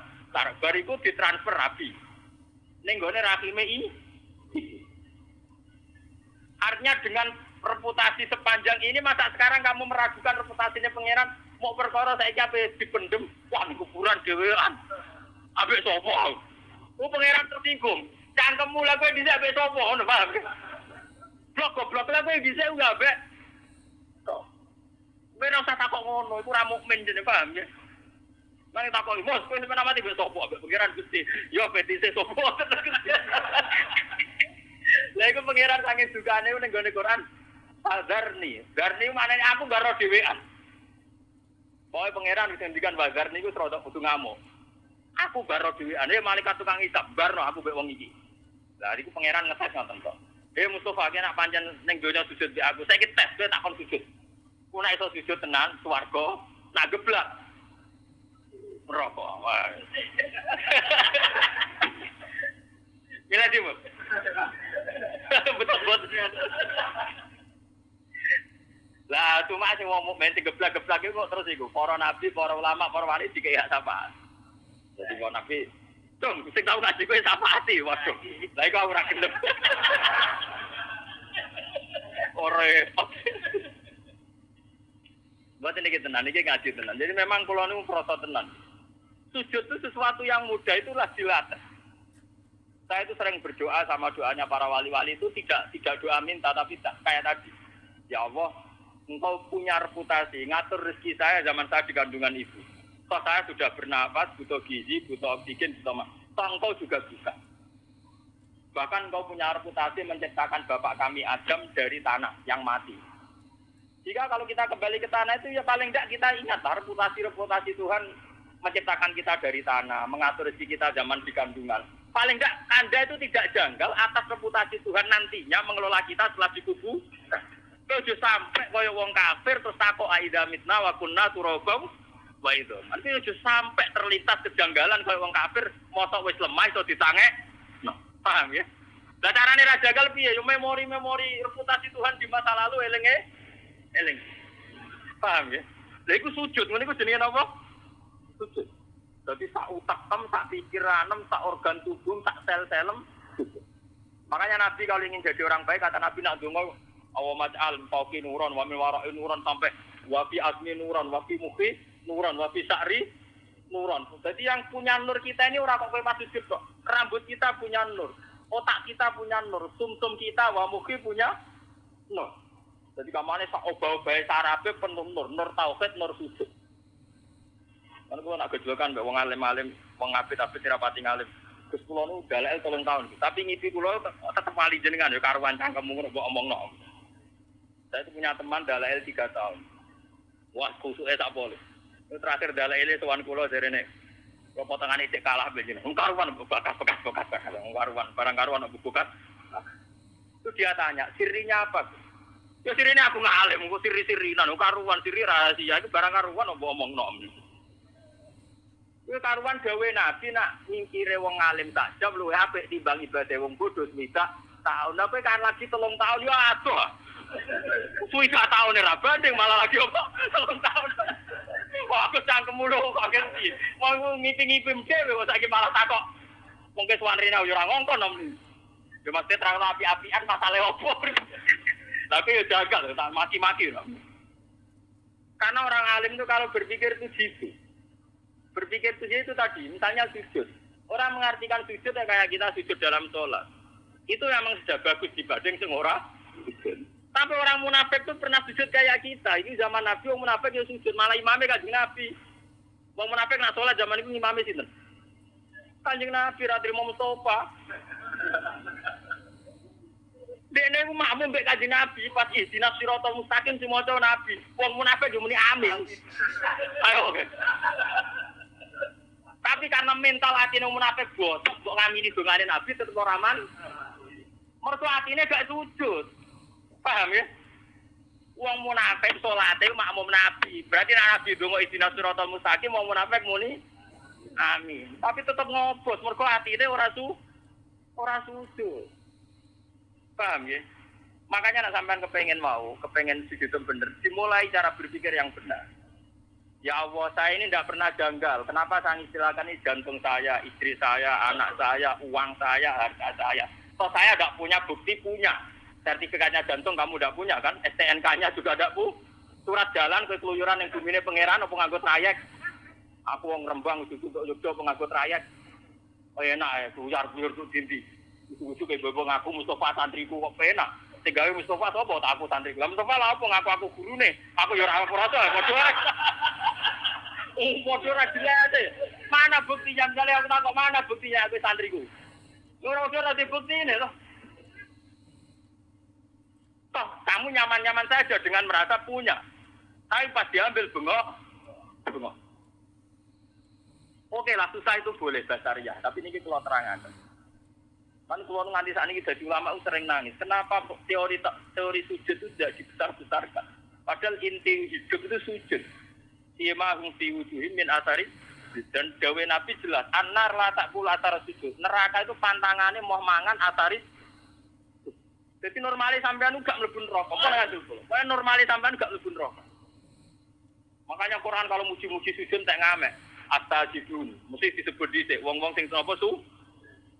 bariku ditransfer rabi. Ning gone rahime Artinya dengan reputasi sepanjang ini, masa sekarang kamu meragukan reputasinya pangeran? Mau perkara saya capek dipendem, wah di kuburan dewean. Abek sopo. Pangeran tersinggung. Cangkemmu lah kowe dhisik abek sopo, ngono paham? Blok lah kowe dhisik enggak abek. Kowe ora usah takok ngono, iku ora mukmin jenenge paham ya. Mari takoki, "Bos, kowe sampeyan mati abek sopo?" Abek pangeran Gusti. Yo petise sopo. Lah iku pangeran saking dukane ning gone Quran. Darni maknane aku gak ro dhewean. Pokoke pangeran wis ngendikan bazar niku rodok kudu ngamuk. Aku gak ro dhewean, malaikat tukang hisab barno aku mbek wong iki. Lah niku pangeran ngetes ngoten kok. Mustofa ki nak pancen ning donya sujud mbek aku. Saiki tes kowe tak kon sujud. Ku nek iso sujud tenan swarga, nak geblak neraka. Wah. Gila dia, Bos. Betul-betul. Lah cuma sing wong mukmin geblak-geblak iku kok terus iku para nabi, para ulama, para wali dikek sapa. Jadi kok nabi, "Cung, sing tau ngaji kowe syafaati." Waduh. Lah iku ora gelem. Ora. Buat ini tenan, ini ngaji tenan. Jadi memang kula niku proso tenan. Sujud itu sesuatu yang mudah, itulah dilatih. Saya itu sering berdoa sama doanya para wali-wali itu tidak doa minta tapi kayak tadi. Ya Allah, Engkau punya reputasi ngatur rezeki saya zaman saya di kandungan ibu. Toh saya sudah bernapas, butuh gizi, butuh oksigen, butuh toh Engkau juga bisa. Bahkan Engkau punya reputasi menciptakan bapak kami Adam dari tanah yang mati. Jika kalau kita kembali ke tanah itu ya paling tidak kita ingat reputasi Tuhan menciptakan kita dari tanah, mengatur rezeki kita zaman di kandungan. Paling enggak Anda itu tidak janggal atas reputasi Tuhan nantinya mengelola kita setelah dikubur. Ojo sampai kaya wong kafir terus takok aida mitna wa kunna turabam wa itu. Nanti ojo sampai terlintas kejanggalan kaya wong kafir mosok wis lemah iso ditangek. No, paham ya? Lah carane ra jagal piye? Yo memori reputasi Tuhan di masa lalu eling. Paham ya? Lha iku sujud, ngene iku jenenge apa? Sujud. Jadi sak utak sak pikiran, sak organ tubuh, sak sel-selem. Makanya Nabi kalau ingin jadi orang baik, kata Nabi nak donga awa maj'al fauqi nuran wa min wara'i nuran sampai wa fi azmi nuran wa fi mukhi nuran wa fi sa'ri nuran. Jadi yang punya nur kita ini ora kok kowe pas sujud kok. Rambut kita punya nur, otak kita punya nur, sumsum kita wa mukhi punya nur. Jadi kamane sak obah-obahe sarape penuh nur tauhid, nur sujud. Kan kula nak gejolokan mbek wong alim-alim, wong apit-apit ora pati ngalim. Gus kula nu galek 3 tahun. Tapi ngipi kula tetep wali jenengan ya karuan cangkemmu ngono mbok omongno. Saya itu punya teman dalek 3 tahun. Wah, kusuke sak pole. Terakhir dalek ile sowan kula jarene. Kula potongane cek kalah mbek jenengan. Karuan bekas-bekas. Karuan, barang karuan bekas. Itu dia tanya, sirinya apa? Ya sirine aku ngalim, kok siri-sirinan, karuan siri rahasia iki barang karuan mbok omongno. Kuwi karuan gawe Nabi nak nyingkire wong alim saja luwih apik timbang ibadah wong bodho swidak taun. Tapi kan lagi 3 tahun yo adoh. Swidak taun ora banding malah lagi apa 3 tahun. Wah aku cangkemmu lho kok ngerti. Mau ngipi-ngipi dhewe kok saiki malah takok. Wong ke suwarine yo ora ngongkon nom. Yo mesti terang api-apian masalahe opo. Tapi yo jagal tak maki-maki lho. Karena orang alim itu kalau berpikir itu gitu. Berpikir itu tadi, misalnya sujud. Orang mengartikan sujud ya kayak kita sujud dalam sholat. Itu memang sudah bagus dibanding sing ora sujud. Tapi orang munafik itu pernah sujud kayak kita. Ini zaman Nabi, orang munafik ya sujud. Malah imamnya kanjeng Nabi. Orang munafik nak sholat zaman itu imamnya sinten. Kanjeng Nabi, Ratri Mustafa. Dene iku makmum mbek kanjeng Nabi pas ihdinas siratal mustaqim si maca Nabi. Wong munafik yo muni amin. Ayo. Tapi karena mental atine munafik bosok, kok ngamini dongane Nabi tetep ora aman. Mergo atine gak sujud. Paham ya? Wong munafik salate makmum Nabi. Berarti nek Nabi donga ihdinas siratal mustaqim wong munafik muni amin. Tapi tetep ngobos mergo atine ora sujud. Paham ya? Makanya nak sampean kepengen sujud bener, dimulai cara berpikir yang benar. Ya Allah, saya ini tidak pernah janggal. Kenapa saya istilahkan ini jantung saya, istri saya, anak saya, uang saya, harta saya. Toh saya tidak punya bukti punya. sertifikatnya jantung kamu tidak punya kan, STNK-nya juga tidak punya. Surat jalan ke keluyuran yang bumine pangeran apa nganggo trayek. Aku wong Rembang untuk Yogyo penganggo trayek. Oh enak ya, buyar-buyar tuh dindi. Itu kayak bebong aku Mustafa santriku kok penak. Tinggal Mustafa sapa tak aku santriku. Lah Mustafa lah apa ngaku aku gurune. Aku ya ora ora padha. Padha ra jelas. Mana buktinya misalnya aku takok mana buktinya aku santriku. Ora dibuktine loh. Toh kamu nyaman-nyaman saja dengan merasa punya. Tapi pas diambil bengok. Oke lah susah itu boleh basariah, tapi ini kalau terangkan. Kan kalau nganti saat ini jadi ulama sering nangis. Kenapa teori sujud itu tidak dibesar-besarkan? Padahal inti hidup itu sujud. Imahum fi wujuhim min asaris dan dawe Nabi jelas. Anar la takul atar sujud. Neraka itu pantangannya mau mangan asaris. Jadi normalis sampean gak mlebu neraka. Kok ora ngono. Kok normalis sampean gak mlebu neraka. Makanya Quran kalau muji-muji sujud tak ngamek. Astajibun. Mesti disebut dhisik wong-wong sing napa su.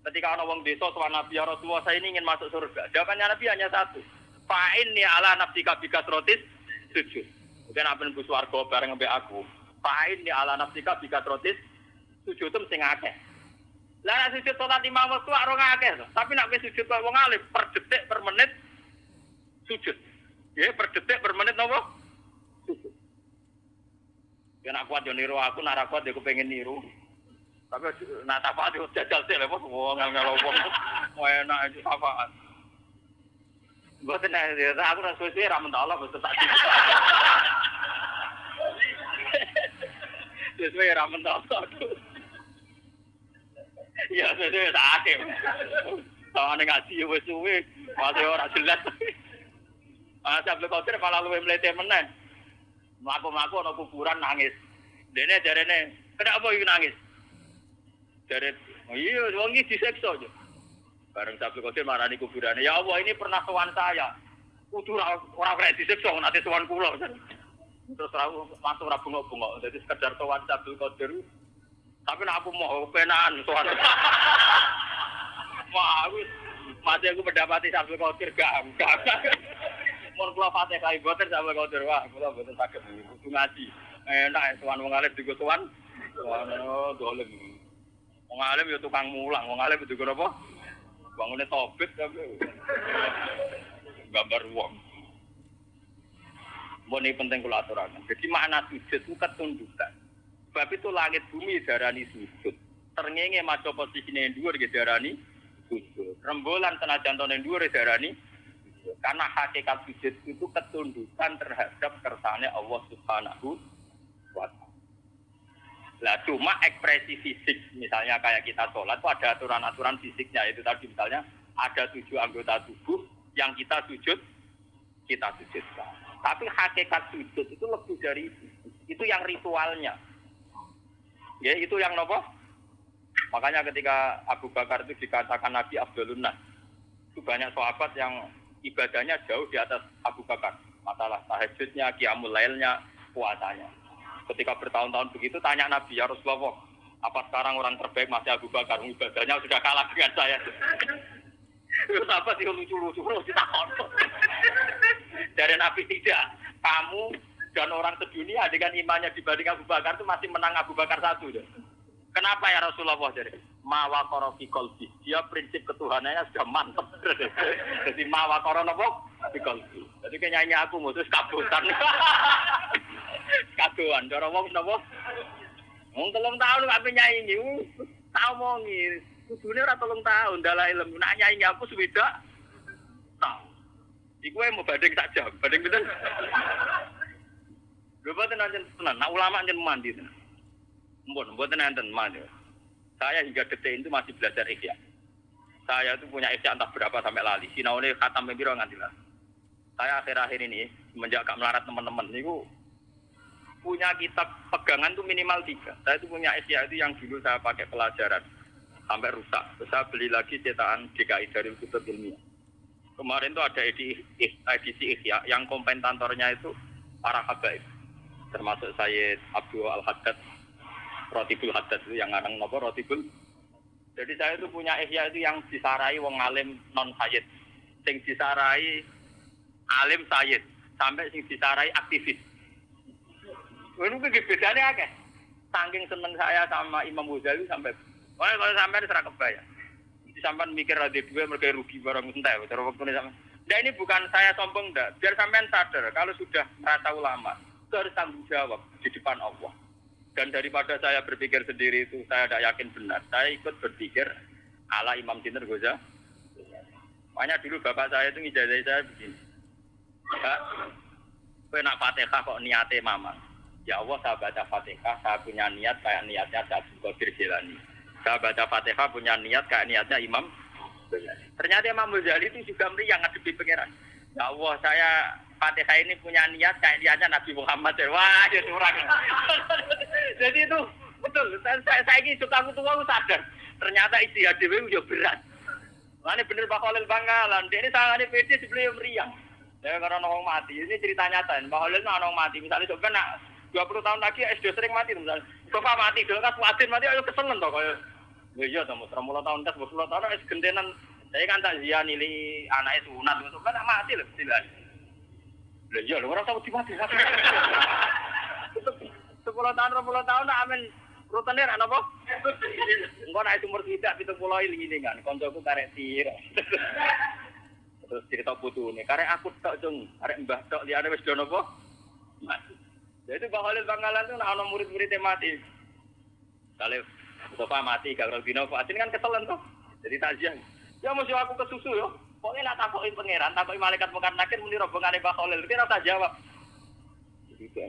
Ketika ana wong desa sowan Nabi ya Rasulullah saya ini ingin masuk surga. Jawabannya Nabi hanya satu. Fa'inni ala nafsika bikatrotis sujud. Mungkin apen bu swarga bareng mbek aku. Fa'inni ala nafsika bikatrotis sujud itu sing akeh. Lah nek sujud salat 5 waktu ora akeh to. Tapi nek wis sujud kok wong alim per detik per menit sujud. Ya per detik per menit napa? Sujud. Yen aku kuat yo niru aku, nek kuat yo kepengin niru. Tapi nak tafaat yo jajal sik lho, wong ngel wong. Enak iki tafaat. Mboten aku ora suwe-suwe ra mentok Allah mboten tak. Suwe ra mentok. Ya suwe tak akeh. Tawane ngaji wis suwe, masih ora jelas. Abdul Qadir malah luwih mlete meneh. Mlaku-mlaku ana kuburan nangis. Dene jarene, "Kenapa iki nangis?" Jare, "Oh iya, wong iki disiksa aja." Bareng Abdul Qadir marani kuburane, "Ya Allah, ini pernah sowan saya. Kudu ora kena disiksa nate sowan kula." Terus langsung ra bengok-bengok. Dadi sekedar sowan Abdul Qadir. Tapi nek aku mau penahan sowan. Wah, wis mati aku mendapati Abdul Qadir gak. Mun kula Fatihah boten sampe kotor wah, kula boten saged kudu ngaji. Enak sowan wong alim digo sowan. Ono dolem. Wong alim ya tukang mulang, wong alim digo apa? Bangune tobit tapi gambar wong. Mbok ini penting kula aturaken. Jadi makna sujud itu ketundukan. Sebab itu langit bumi darani sujud. Srengenge maca posisine dhuwur nggih darani sujud. Rembulan senajan tone dhuwur darani. Karena hakikat sujud itu ketundukan terhadap kersane Allah Subhanahu wa ta'ala. Lah cuma ekspresi fisik, misalnya kayak kita sholat itu ada aturan-aturan fisiknya. Itu tadi misalnya ada 7 anggota tubuh yang kita sujudkan. Tapi hakikat sujud itu lebih dari itu. Itu yang ritualnya. Ya, itu yang nopo. Makanya ketika Abu Bakar itu dikatakan Nabi Abdulun Nas, itu banyak sahabat yang ibadahnya jauh di atas Abu Bakar. Masalah tahajudnya, qiyamul lailnya, puasanya. Ketika bertahun-tahun begitu, tanya Nabi, "Ya Rasulullah, apa sekarang orang terbaik masih Abu Bakar? Ibadahnya sudah kalah dengan saya." Terus apa sih lucu-lucu? Dari Nabi tidak. Kamu dan orang sedunia dengan imannya dibanding Abu Bakar itu masih menang Abu Bakar satu. Kenapa ya Rasulullah? Jadi mawakoro fi qalbi. Dia prinsip ketuhanannya sudah mantap. Jadi mawakoro napa? Fi qalbi. Jadi nyanyi aku mutus kabutan. Kaduan cara wong napa? Wong 3 tahun kok nyanyi. Tak omongi. Kudune ora 3 tahun dalah ilmu. Nak nyanyi aku suwidak. Tah. Iku mau banding sak jam. Banding pinten? Lho boten anjen tenan. Nak ulama anjen mandi tenan. Mboten enten mandi. Saya hingga detik itu masih belajar ihya. Saya itu punya ihya entah berapa sampai lali. Sinaune khatam piro nganti lah. Saya akhir-akhir ini semenjak gak melarat teman-teman niku punya kitab pegangan itu minimal 3. Saya itu punya ihya itu yang dulu saya pakai pelajaran sampai rusak. Terus saya beli lagi cetakan DKI dari Kutub Ilmiah. Kemarin itu ada edisi ihya yang komentatornya itu para habaib. Termasuk Sayyid Abdul Al-Haddad, Rotibul Haddad itu yang ngarang napa Rotibul. Jadi saya itu punya ihya itu yang disarai wong alim non sayyid. sing disarai alim sayyid, sampai sing disarai aktivis. Ngono kuwi bedane akeh. Saking seneng saya sama Imam Ghazali sampai kalau sampai ini serak kebayang. Sampai mikir ada dua mereka rugi barang entah. Cara waktu ini sampai. Nah ini bukan saya sombong enggak. Biar sampean sadar kalau sudah merasa ulama, itu harus tanggung jawab di depan Allah. Dan daripada saya berpikir sendiri itu saya tidak yakin benar. Saya ikut berpikir ala Imam Sinten Ghazali. Makanya dulu bapak saya itu ngijazah saya begini. Pak, kowe nak Fatihah kok niate mamang. Ya Allah, saya baca Fatihah, saya punya niat kayak niatnya Abdul Qadir Jilani. Saya baca Fatihah punya niat kayak niatnya Imam Ghazali. Ternyata Imam Ghazali itu juga meriang ngadepi pangeran. Ya Allah, saya Fatihah ini punya niat kayak niatnya Nabi Muhammad. Wah, ya curang. Jadi itu betul. Saya ini suka tua sadar. Ternyata ijtihad dhewe yo berat. Lah bener Pak Khalil Bangkalan. Dia ini sangane PD sebelum meriang. Ya karena orang mati. Ini cerita nyata. Pak Khalil orang mati. Misalnya coba nak 20 tahun lagi SD sering mati misalnya. Bapak mati, dong kan Wadin mati ayo keselen toh kaya. Ya iya toh 30 tahun tas 20 tahun wis gentenan. Saya kan tak zian nili anake sunat terus kan mati lho istilah. Lha iya lho ora tau mati. 10 tahun 20 tahun amin rutene ra napa? Engko nek umur tidak 70 ini kan koncoku karek tir. Terus cerita putune, karek aku tok cung, karek mbah tok liyane wis do napa? Mati. Jadi Pak Khalil Bangkalan itu ana murid-muridnya mati. Kalau Mustafa mati, gak Robino Fatin kan keselen tuh. Jadi takziah. Ya mesti aku kesusu yo. Pokoknya nak takoki pangeran, takoki malaikat mungkar nakir muni rombongane Pak Khalil. Iki ora tak jawab.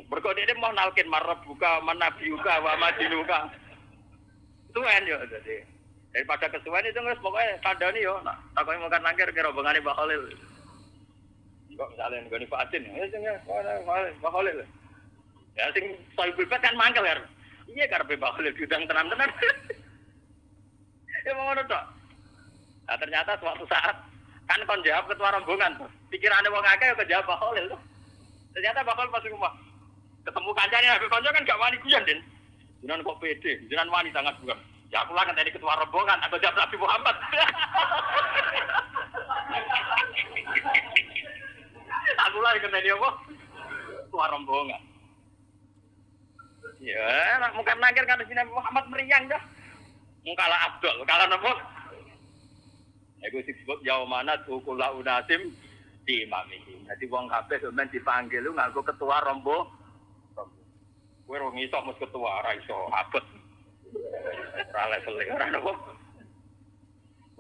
Mergo dhek mau nalkin marab buka manabiuka wa madinuka. Tuan yo jadi. Daripada kesuwen itu wis pokoke kandhani yo nak takoki mungkar nakir ke rombongane Pak Khalil. Kok misalnya nggone Fatin, ya sing Pak Khalil. Ya sing soal bebas kan mangkel kan. Iya karepe Pak Khalil diundang tenan-tenan. Ya mau ngono tok. Nah ternyata suatu saat kan kon jawab ketua rombongan tuh. Pikirane wong akeh kok jawab Pak Khalil tuh. Ternyata Pak Khalil pas rumah ketemu kancane habis kanca kan gak wani guyon, Den. Jenengan kok pede, jenengan wani sangat bukan. Ya aku lah ngenteni ketua rombongan, aku jawab Nabi Muhammad. Aku lah ngenteni apa? Ketua rombongan. Ya, nak mungkin nangkir kan di sini Muhammad meriang dah. Mungkalah Abdul, kalah nopo. Aku disebut yaumana tukulah unasim di imamihi. Jadi wong kabeh sampeyan dipanggil lu nganggo ketua rombo. Kowe ora iso mus ketua ora iso abot. Ora level ora nopo.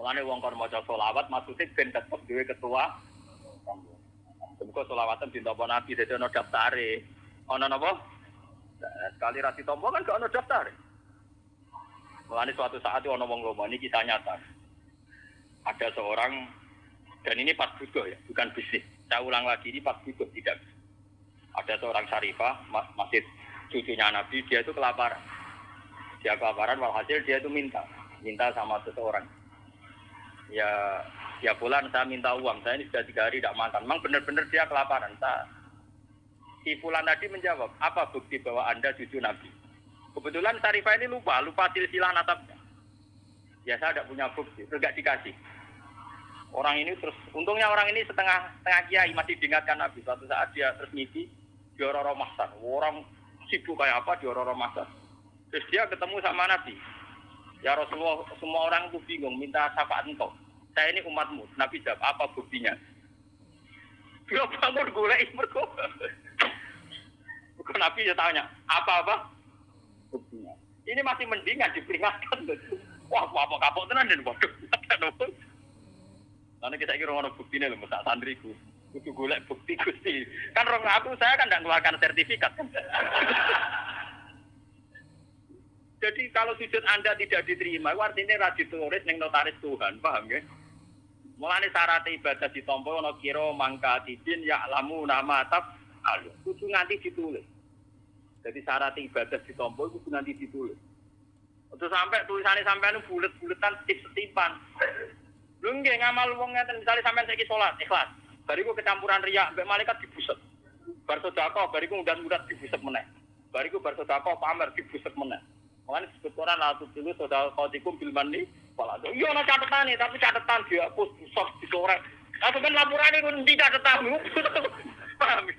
Mulane wong kon maca selawat maksude ben tetep duwe ketua rombo. Muga selawatan ditampa Nabi dadi ana daftare. Ana napa? Sekali rasi tombol kan gak ada daftar. Mulane suatu saat itu ada wong lomo, ini kisah nyata. Ada seorang, dan ini pas butuh ya, bukan bisnis. Saya ulang lagi, ini pas butuh, tidak. Ada seorang syarifah, masih cucunya Nabi, dia itu kelaparan. Dia kelaparan, walhasil dia itu minta sama seseorang. Ya bulan saya minta uang, saya ini sudah 3 hari tidak makan. Memang benar-benar dia kelaparan. Si Fulan tadi menjawab, apa bukti bahwa Anda cucu Nabi? Kebetulan Syarifah ini lupa silsilah nasabnya. Ya saya tidak punya bukti, terus gak dikasih. Orang ini terus, untungnya orang ini setengah kiai masih diingatkan Nabi. Suatu saat dia terus ngisi di Roro Mahsar. Orang sibuk kayak apa di Roro Mahsar. Terus dia ketemu sama Nabi. Ya Rasulullah, semua orang itu bingung, minta syafaat engkau. Saya ini umatmu. Nabi jawab, apa buktinya? Dia bangun golek mergo. Nabi ya tanya, apa? Buktinya. Ini masih mendingan diperingatkan. Wah, apa kapok tenan den waduh. Nanti kita kira ono buktine lho, tak santriku. Kudu golek bukti Gusti. Kan saya kan enggak mengeluarkan sertifikat kan. Jadi kalau sujud Anda tidak diterima, artinya ra ditulis ning notaris Tuhan, paham nggih? Mulane syarat ibadah ditampa ana kira mangka tidin ya lamu nama tab alu. Kudu nganti ditulis. Jadi syarat ibadah ditampa kudu nganti ditulis. Terus sampai tulisannya sampean bulet-buletan setip-setipan. Lho nggih ngamal wong ngeten misale sampean saiki salat ikhlas. Bariku kecampuran riya mbek malaikat dibuset. Bar sedekah bariku ngundat-ngundat dibuset meneh. Bariku bar sedekah pamer dibuset meneh. Mulane disebut Quran la tusilu sedekahatikum bil manni wala. Iya ana catetane tapi catetan dihapus busok disorek Aku kan laporan itu tidak ketahui. Paham?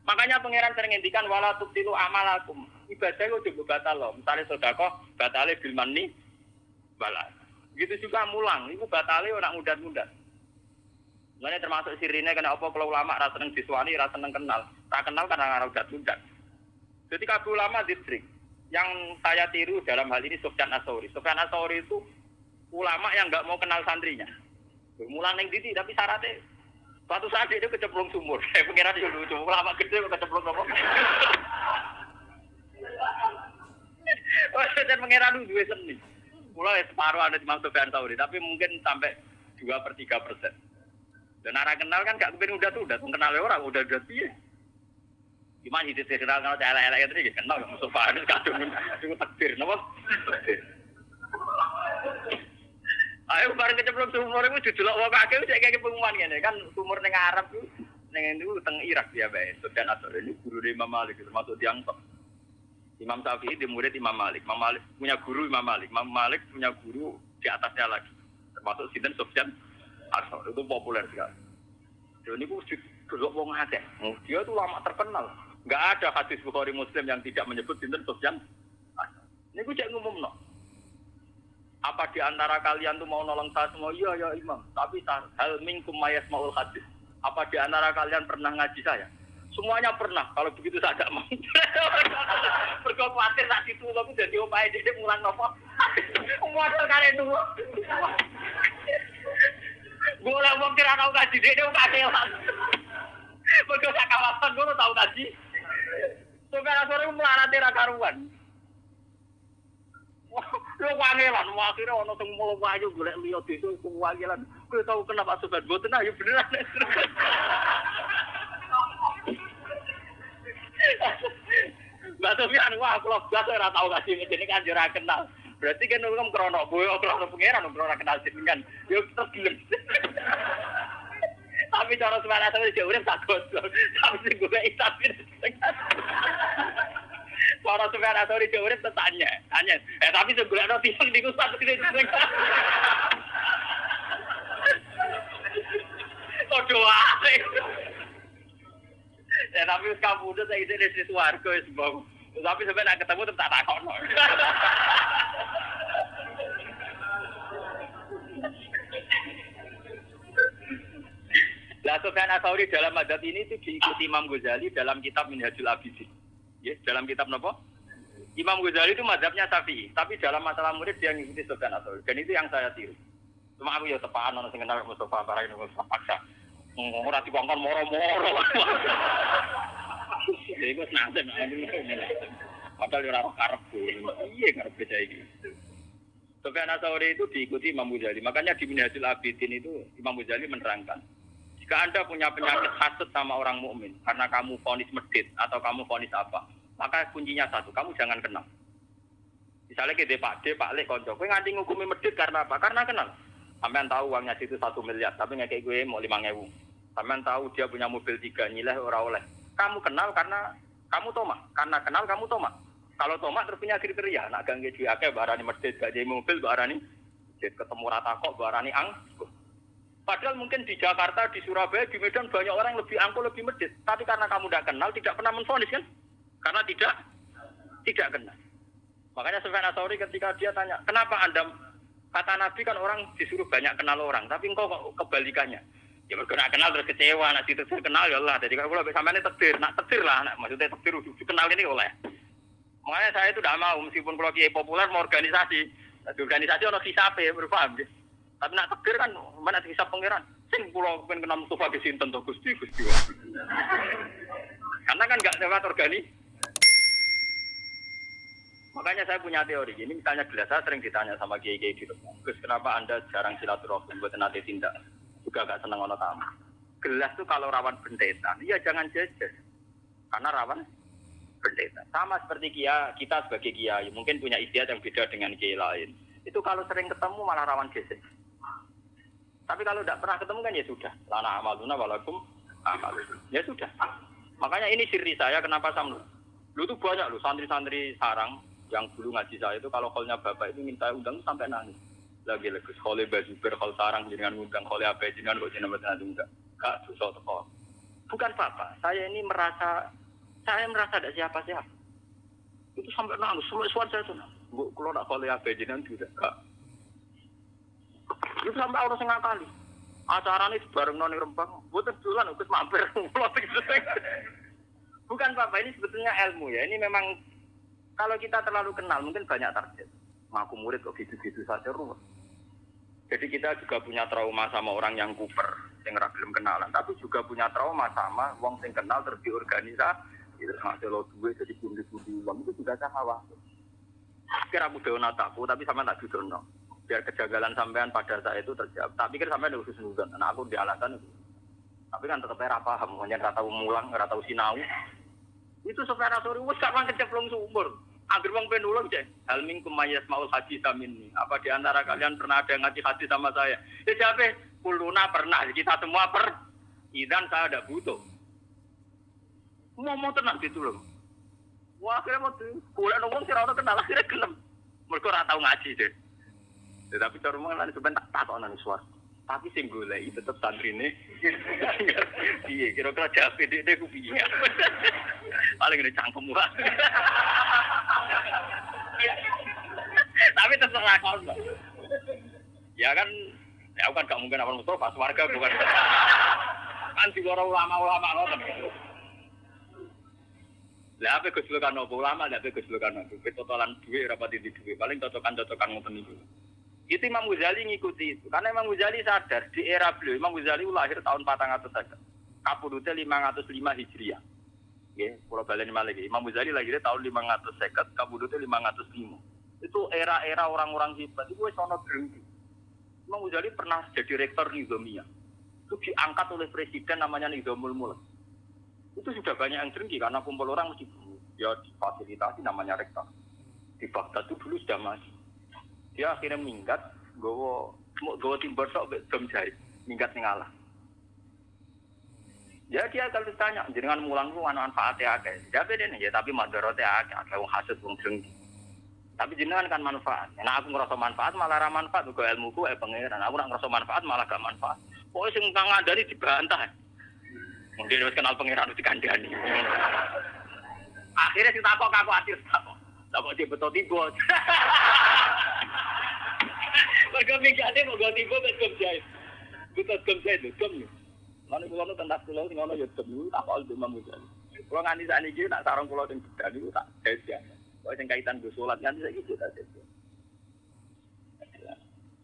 Makanya pangeran sering ngendikan wala tubtilu amalakum. Ibadah itu juga batal loh. Misalnya sedekah batale bil manni balas. Gitu juga mulang, itu batale orang mudat-mudat. Makanya termasuk sirine kena apa kalau ulama ra seneng diswani, ra seneng kenal. Tak kenal karena ora mudat-mudat. Jadi kabeh ulama distrik. Yang saya tiru dalam hal ini Sufyan Ats-Tsauri. Sufyan Ats-Tsauri itu ulama yang enggak mau kenal santrinya. Mulang ning ndi tapi syaratnya suatu saat dia kecemplung sumur. Saya pengiran itu lucu, ulama gede kecemplung apa? Oh, saya pengiran dua seni. Mulai separuh ada di Imam Sufyan Ats-Tsauri, tapi mungkin sampai 2/3%. Dan arah kenal kan gak kepen udah kenal orang udah piye. Gimana hidup kenal kalau elek-elek itu kenal Mustafa itu kadung takdir, napa? Ayo bareng kecemplung sumur itu didelok wong akeh wis kayak pengumuman ngene kan sumur ning Arab ku ning niku teng Irak ya bae. Sufyan Ats-Tsauri ini guru Imam Malik termasuk tiang top. Imam Syafi'i di murid Imam Malik. Imam Malik punya guru Imam Malik. Imam Malik punya guru di atasnya lagi. Termasuk sinten Sufyan Ats-Tsauri itu populer sekali. Dia niku didelok wong akeh. Dia itu lama terkenal. Enggak ada hadis Bukhari Muslim yang tidak menyebut sinten Sufyan Ats-Tsauri. Niku cek ngumumno. Apa di antara kalian tuh mau nolong saya semua? Iya ya Imam. Tapi hal minkum mayasmaul hadis. Apa di antara kalian pernah ngaji saya? Semuanya pernah. Kalau begitu saya tidak mau. Berkau khawatir tak ditulung jadi opai dia mulang nopo. Modal kalian dulu. Gue lah mau kira tahu ngaji dia kakelan. Berkau saya kawasan gue tahu ngaji. Supaya sore melarati rakaruan. Lu wangelan, akhirnya ono sing mulo wayu golek liya desa iku wangelan. Kowe tau kenapa sobat boten ayo beneran. Mbak Sofyan wah kula blas ora tau kasih ngene kan ora kenal. Berarti kan wong krono boyo krono pangeran ora kenal jenengan. Yo tergelem. Tapi cara semana sampe jauh urip tak gosok. Tapi sing golek tapi para Sufyan Ats-Tsauri jawab tanya. Tapi sebelum ada pisang di kusat tidak jeneng. Kok doa. Tapi kamu udah saya di swarga wis mbok. Tapi sampai nak ketemu tetap tak takokno. Lah Sufyan Ats-Tsauri dalam mazhab ini itu diikuti Imam Ghazali dalam kitab Minhajul Abidin. Ya, dalam kitab napa? Imam Ghazali itu mazhabnya Syafi'i, tapi dalam masalah murid dia ngikuti Sufyan Ats-Tsauri. Dan itu yang saya tiru. Cuma aku ya tepaan ono sing kenal Mustafa barang itu paksa. Ora dikongkon moro-moro. Iku senasem padahal ora karep. Iya karep beda iki. Sufyan Ats-Tsauri itu diikuti Imam Ghazali. Makanya di Minhajul Abidin itu Imam Ghazali menerangkan, jika Anda punya penyakit hasad sama orang mukmin karena kamu vonis medit atau kamu vonis apa, maka kuncinya satu, kamu jangan kenal. Misalnya kita Pak D, Pak Lek, konco, gue nganti ngukumi medit karena apa? Karena kenal. Sampean tahu uangnya situ 1 miliar, tapi ngekek gue mau 5.000. Sampean tahu dia punya mobil 3, nyileh ora oleh. Kamu kenal karena kamu tomak. Karena kenal kamu tomak. Kalau tomak terus punya kriteria, nak gangge duwe akeh barani medit, gak jadi mobil barani ketemu rata kok barani angkuh. Padahal mungkin di Jakarta, di Surabaya, di Medan banyak orang yang lebih angkuh, lebih medit. Tapi karena kamu tidak kenal, tidak pernah menfonis kan? Karena tidak kenal. Makanya Sufyan Ats-Tsauri ketika dia tanya, kenapa Anda, kata Nabi kan orang disuruh banyak kenal orang, tapi engkau kok kebalikannya. Ya bergerak kenal terus kecewa, nak situ kenal ya Allah. Jadi kalau sampai ini takdir, nak takdir lah, nak maksudnya takdir kenal ini oleh. Makanya saya itu tidak mau, meskipun kalau kiai populer mau organisasi orang hisape, berpaham gitu. Tapi nak takdir kan, mana hisap pangeran. Sing pulau pengen kenal Mustafa di sinten to Gusti. Karena kan nggak lewat organisasi. Makanya saya punya teori. Ini misalnya gelas, saya sering ditanya sama kiai-kiai di rumah. Gus, kenapa Anda jarang silaturahmi buat nanti tindak? Juga nggak senang ono tamu. Gelas tuh kalau rawan bentetan, ya jangan jejer. Karena rawan bentetan. Sama seperti kita sebagai kiai, mungkin punya istiadat yang beda dengan kiai lain. Itu kalau sering ketemu malah rawan geser. Tapi kalau tidak pernah ketemu kan ya sudah. Lana amaluna walakum amalun. Ya sudah. Makanya ini siri saya kenapa sama lu tuh banyak lu santri-santri sarang yang dulu ngaji saya itu kalau call-nya bapak itu minta undang sampai nangis. Lagi legus kholi baju berkhol sarang jenengan ngundang kholi apa jenengan kok jenengan nanti enggak. Kak dosa teko. Bukan apa-apa. Saya merasa ada siapa-siapa. Itu sampai nangis, semua suara saya tuh. Bu, kalau nak kholi apa jenengan juga kak. Itu sampai orang setengah kali. Acaranya bareng noni Rembang. Buat tujuan ukut mampir. Bukan apa-apa, ini sebetulnya ilmu ya. Ini memang kalau kita terlalu kenal mungkin banyak target. Ngaku murid kok gitu-gitu saja ruwet. Jadi kita juga punya trauma sama orang yang kuper, yang belum kenalan. Tapi juga punya trauma sama wong sing kenal terus diorganisasi. Itu ngasih lo duit jadi pundi-pundi uang itu juga saya khawatir. Kira aku donat aku, tapi sama tak didono. Biar kejanggalan sampean pada saat itu terjawab. Tapi kira sampean udah khusus nugan. Nah aku dialasan itu. Tapi kan tetap era paham, hanya nggak tahu mulang, nggak tahu sinau. Itu sopir asori, wes kapan kecemplung sumur. Agar wong penulung cek. Hal minkum mayas maul haji samin. Apa di antara kalian pernah ada yang ngaji haji sama saya? Ya siapa? Kuluna pernah. Kita semua Idan saya ada butuh. Mau tenang gitu loh. Wah akhirnya mau tuh. Kuliah nongong sih orang kenal akhirnya gelem. Mereka ora tahu ngaji deh. Tetapi cara mengenai sebentar tak tahu nang suara. Tapi sing golek tetep santrine. Iya, kira-kira jape dia ku piye. Paling ngene cangkem wae. Tapi terserah kau. Ya kan, ya kan gak mungkin apa Mustafa warga bukan. Kan di luar ulama-ulama ngoten. Lah apa kesulukan opo ulama, lah apa kesulukan opo. Totalan duit rapat di duit. Paling cocokan-cocokan ngoten niku. Itu Imam Ghazali ngikuti itu. Karena Imam Ghazali sadar di era beliau, Imam Ghazali lahir tahun 400 saja. Kapudute 505 Hijriah. Nggih, kula baleni malih iki. Imam Ghazali lahir tahun 550, kapudute 505. Itu era-era orang-orang hebat. Itu wis ana drengki. Imam Ghazali pernah jadi rektor Nizamiyah. Itu diangkat oleh presiden namanya Nizamul Mulk. Itu sudah banyak yang drengki karena kumpul orang mesti ya difasilitasi namanya rektor. Di Baghdad itu dulu sudah masih. Dia akhirnya minggat, gowo timber sok jam jahit, minggat ngalah. Ya dia kalau ditanya, jenengan mulang ku ana manfaate akeh. Jabe dene ya tapi madharate akeh wong hasud wong drengki. Tapi jenengan kan manfaat. Nek aku ngerasa manfaat malah ra manfaat uga ilmuku pangeran. Aku ora ngerasa manfaat malah gak manfaat. Pokoke sing kang ngandani dibantah. Mungkin wis kenal pangeran dikandani. Akhirnya ditakok aku atir takok. Takok dia betul tiba. Mereka mikirnya mau ganti gue betul jahit. Betul jahit lho, gem lho. Mana pulau tentang pulau sing ono ya gem lho, tak apa itu Imam Ghazali. Pulau nganti saat ini nak sarung pulau sing gede itu tak jahit ya. Kalau yang kaitan gue sholat nganti saat itu tak jahit.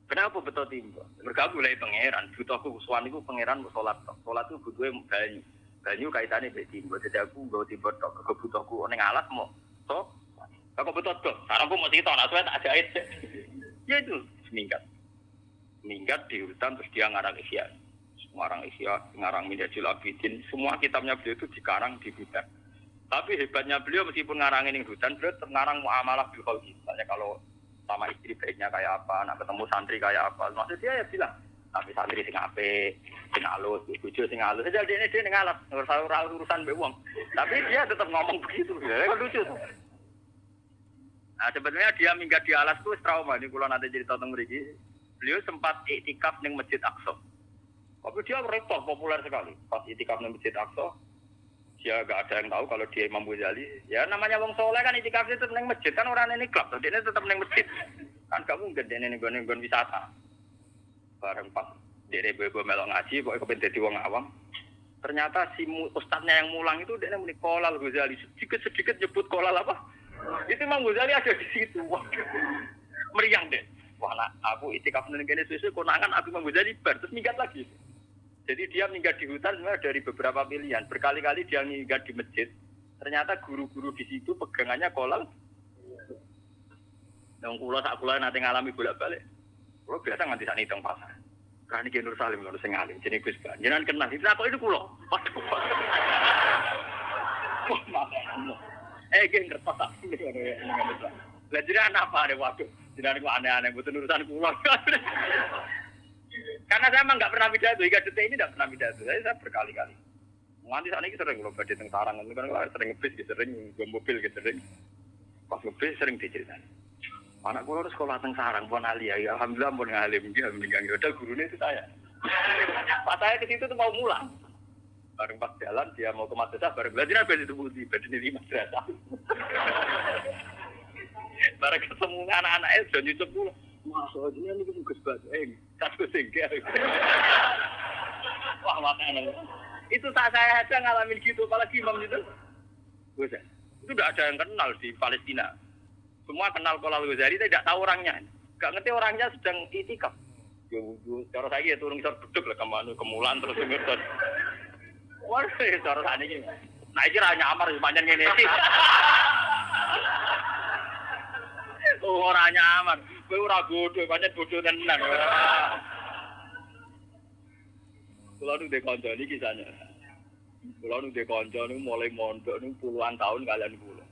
Kenapa betul tiba? Mereka mulai pangeran. Butuhku suami ku pangeran mau sholat. Sholat itu butuhnya banyu. Banyu kaitannya betimba. Jadi aku gak tiba tok. Kebutuhku neng alat mau. So, aku betul tok. Sarungku mau situ, nak suwe tak jahit. Ya itu. Minggat di hutan terus dia ngarang Ihya. Ngarang Ihya, ngarang Minhajul Abidin. Semua kitabnya beliau itu dikarang di hutan. Tapi hebatnya beliau meskipun ngarangin di hutan, beliau ngarang muamalah bil khalqi. Misalnya kalau sama istri baiknya kayak apa, nak ketemu santri kayak apa. Maksud dia ya bilang, tapi santri sing apik, sing alus, bojo sing alus. Jadi dia ngalah urusan mbek wong. Tapi dia tetap ngomong begitu. Ya kan lucu tuh. Nah, sebenarnya dia minggat di alas itu trauma. Ini kalau nanti cerita tentang mriki, beliau sempat iktikaf di Masjid Aqsa. Tapi dia rektor populer sekali. Pas iktikaf di Masjid Aqsa, dia nggak ada yang tahu kalau dia Imam Ghazali. Ya namanya wong soleh kan iktikaf itu di masjid kan orang ini klub, dia tetap di masjid. Kan kamu gede nih gon wisata. Bareng pas dia bebo melok ngaji, pokoknya kepen dadi wong awam. Ternyata si ustadznya yang mulang itu dia muni kolal Ghazali. Sedikit nyebut kolal apa? Itu Imam Ghazali ada di situ. Meriang deh. Wah, aku itikaf ning kene susu konangan aku Imam Ghazali bar terus minggat lagi. Jadi dia minggat di hutan sebenarnya dari beberapa pilihan. Berkali-kali dia minggat di masjid. Ternyata guru-guru di situ pegangannya kolal. Nang kula sak kula nate ngalami bolak-balik. Kula biasa nganti sak niteng pasar. Kan iki Nur Salim lho sing alim jenenge Gus Ban. Jenengan kenal iki kok itu kula. Waduh. Geng kertas tak. Lah jenengan apa ada waktu? Jenengan kok aneh-aneh mboten urusan kula. Karena saya memang nggak pernah pidato, hingga detik ini nggak pernah pidato. Saya berkali-kali. Nganti saat ini sering kalau badai teng sarang, kan sering ngebis, sering gue mobil, sering pas ngebis sering diceritain. Anak kula sekolah teng Sarang pun alia, ya alhamdulillah pun ngalim dia meninggal. Udah gurunya itu saya. Pas saya ke situ tuh mau mulang. Bareng pas jalan dia mau ke madrasah bareng belajar apa itu budi badine di madrasah. Bareng ketemu anak-anaknya sudah nyucup pula. Masuk ini kan Gus Bas, satu singkir. Wah makanya. Itu saat saya aja ngalamin gitu, apalagi imam itu. Gus, itu tidak ada yang kenal di Palestina. Semua kenal Kolal Ghazali, tidak tahu orangnya. Gak ngerti orangnya sedang itikaf. Cara saya ya turun isor beduk lah kemulan terus ngerti. Wah, cara saya ini. Nah, ini hanya amar panjang ini. Oh, orangnya amar. Kowe ora bodoh, pancen bodoh tenan. Kula nu de kanca niki kisahnya. Kula nu de kanca niku mulai mondok niku puluhan tahun kalian kula.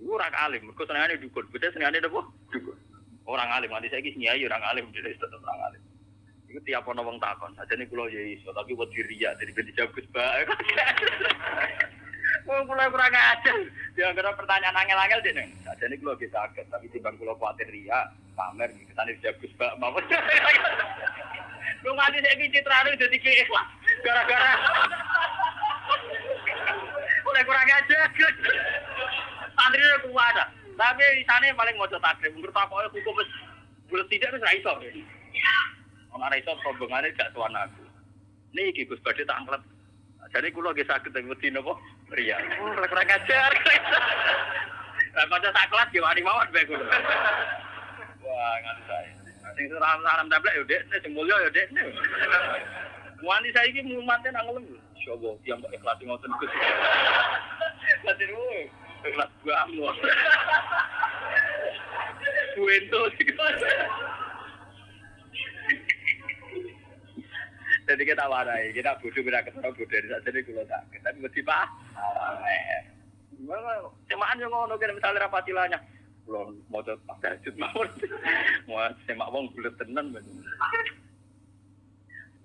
Ora alim, mergo senengane dukun. Beda senengane apa? Dukun. Orang alim, nanti saiki nyai orang alim, dhewe tetep orang alim. Iku tiap ana wong takon, ajane kula ya iso, tapi wedi riya dadi ben dijawab Gus Ba. Wong kula kurang ajar. Dia kira pertanyaan angel-angel dene. Ajane kula ge saged, tapi timbang kula kuwatir riya, pamer kesane dijawab Gus Ba. Mawon. Lu nganti saiki citrane dadi ikhlas. Gara-gara kurang ajar. Santrine kuat. Tapi isane paling maca takrib. Menurut aku hukum wis bulet tidak wis ra iso. Ora iso rombongane gak tuan aku. Niki Gus Badhe tak angkat. Jadi kula nggih saged teng wedi napa? Riya. Kurang ajar. Lah maca sak kelas yo wani mawon bae kula. Wah, nganti sae. Sing salam tablek yo Dek, sing mulya yo Dek. Wani saiki mumate nang ngelem. Insyaallah tiyang kok ikhlas ngoten Gus. Dadi kelas gua Buento jadi kita warai, kita bodoh kita ketemu bodoh dari saat ini kalau tak kita mesti pak semaan yang ngono kira misalnya rapatilanya belum mau coba tajud mau semak wong bulet tenan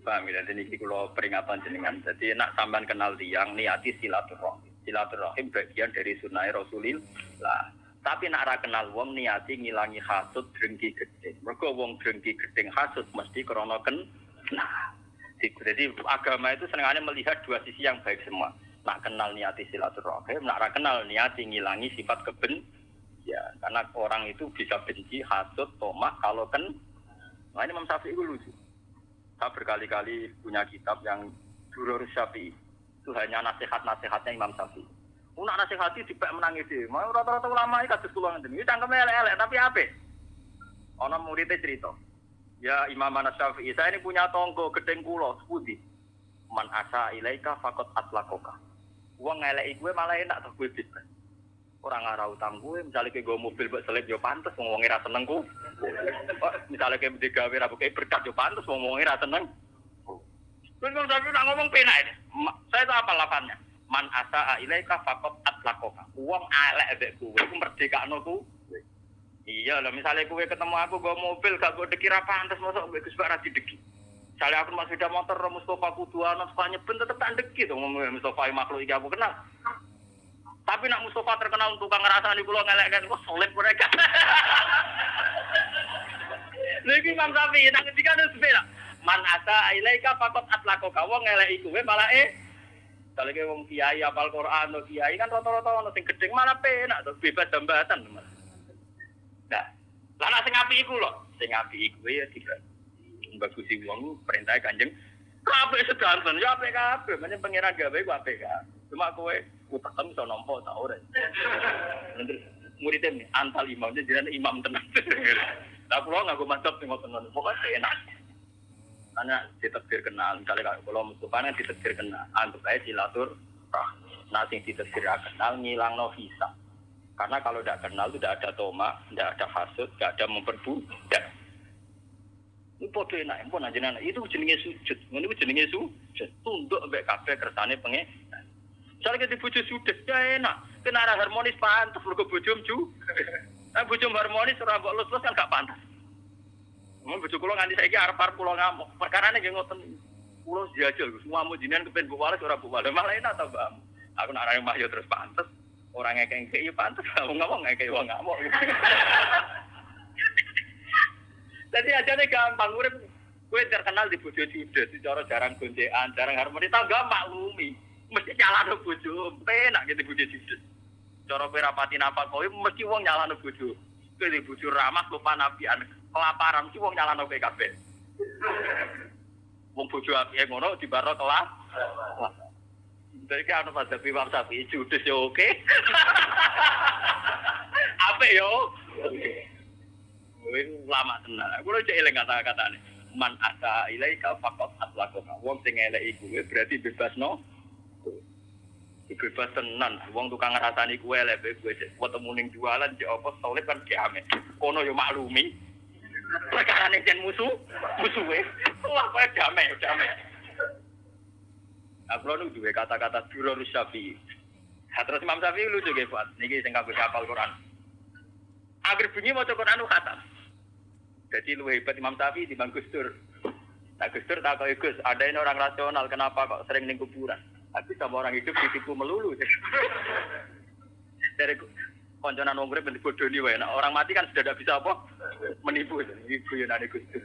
paham ya jadi ini kalau peringatan jenengan jadi nak sampean kenal tiang niati silaturahim bagian dari sunnah Rasulillah. Tapi nak ra kenal wong niati ngilangi hasud drengki gedhe. Mergo wong drengki gedhe hasud mesti krana nah. Jadi agama itu senengane melihat dua sisi yang baik semua. Nak kenal niati silaturahim, nak ra kenal niati ngilangi sifat ya, karena orang itu bisa benci, hasud, tomak kalau Nah, ini Imam Syafi'i itu lucu. Saya berkali-kali punya kitab yang Durur Syafi'i. Itu hanya nasihat-nasihatnya Imam Syafi'i. Nak nasihati dipek menangi dhewe. Mau rata-rata ulama iki kados kula ngenten. Iki cangkeme elek-elek tapi apik. Ana muridé cerita. Ya Imam Syafi'i, saya ini punya tonggo gedeng kula, sepundi. Man asa ilaika faqat atlaqaka. Wong ngeleki kowe malah enak to kowe bebas. Ora ngara utang kowe, misale kowe mobil mbok selip yo pantes wong wonge ra seneng ku. Misale kowe digawe ra buke berkat yo pantes wong wonge ra seneng. Terus Imam Syafi'i nak ngomong penak ini. Saya tahu apa lafadznya. Man asa ilaika faqat atlaqaka. Wong elek mbek kowe iku merdekakno ku. Iya lho misale kowe ketemu aku nggo mobil gak mbok dikira pantes mosok mbek Gus Bak ra dideki. Misale aku mas sepeda motor Mustofa kudu ana supaya nyeben tetep tak ndeki to Mustofa makhluk iki aku kenal. Tapi nak Mustofa terkenal tukang ngrasani kula ngelek-ngelek kok solid mereka. Lagi Imam Syafi'i nang ketika itu sepeda. Man asa ilaika faqat atlaqaka wong ngeleki kowe malah kalau ke wong kiai apal Quran atau kiai kan rata-rata ono sing gedeng malah penak to bebas jambatan. Nah, lan sing apik iku lho, sing apik iku ya tidak bagusi wong perintah Kanjeng kabeh sedanten ya apik kabeh, menyang pangeran gawe ku apik kabeh. Cuma kowe utekem iso nampa ta ora. Nanti muridnya nih antal imam jadi imam tenang. Lah kula nganggo mantap sing ngoten ngono. Pokoke enak. Karena ditakdir kenal, misalnya kalau Mustafa kan ditakdir kenal, anggap aja silaturahmi. Nah, yang ditakdir kenal ngilangno hisab. Karena kalau tidak kenal itu tidak ada tomak, tidak ada hasud, tidak ada memperbudak. Ini podo enak, pun aja itu jenenge sujud, ini jenenge sujud. Tunduk mbek kabeh kersane pengen. Misalnya kita bojo sudah, ya enak. Kena arah harmonis pantas, mergo bojom ju. Nah, bojom harmonis ora mbok lus-lus kan gak pantas. Mun bojo kula nganti saiki arep-arep kula ngamuk. Perkarane nggih ngoten. Kula jajal semua mujinan kepen Bu Waris ora Bu Waris malah enak ta, Mbak. Aku nak arep mah yo terus pantes. Ora ngekek yo pantes. Wong ngomong ngekek wong ngamuk. Jadi ajane gampang urip kowe terkenal di bojo judes, cara jarang goncekan, jarang harmoni tangga maklumi. Mesti nyalano bojo, penak gitu bojo judes. Cara kowe rapati napa kowe mesti wong nyalano bojo. Kowe di bojo ramah lupa nabian, kelaparan mesti wong nyalano kowe kabeh. Wong bojo apike ngono dibaro kelas. Jadi kan ana pada Imam Syafi'i judes yo oke. Apa yo? Kowe lama tenan. Aku lho cek eling kata-katane. Man asa ilaika faqat atlaqaka. Wong sing elek iku berarti bebasno. Bebas tenan. Wong tukang ngrasani kowe elek kowe ketemu ning jualan cek apa soleh kan kiamet. Kono yo maklumi. Perkarane jen musuhe. Wah, kowe damai. Aku lu duwe kata-kata Durrus Syafi'i. Terus Imam Syafi'i lucu nggih, Pak. Niki sing kabeh hafal Quran. Agar bunyi maca Quran lu khatam. Jadi lu hebat Imam Syafi'i timbang Gus Dur. Nah Gus Dur tak kok Gus, ada ini orang rasional kenapa kok sering ning kuburan? Tapi sama orang hidup ditipu melulu. Dari konconan wong urip bentuk bodoni wae. Nah, orang mati kan sudah tidak bisa apa? Menipu. Ini guyonane Gus Dur.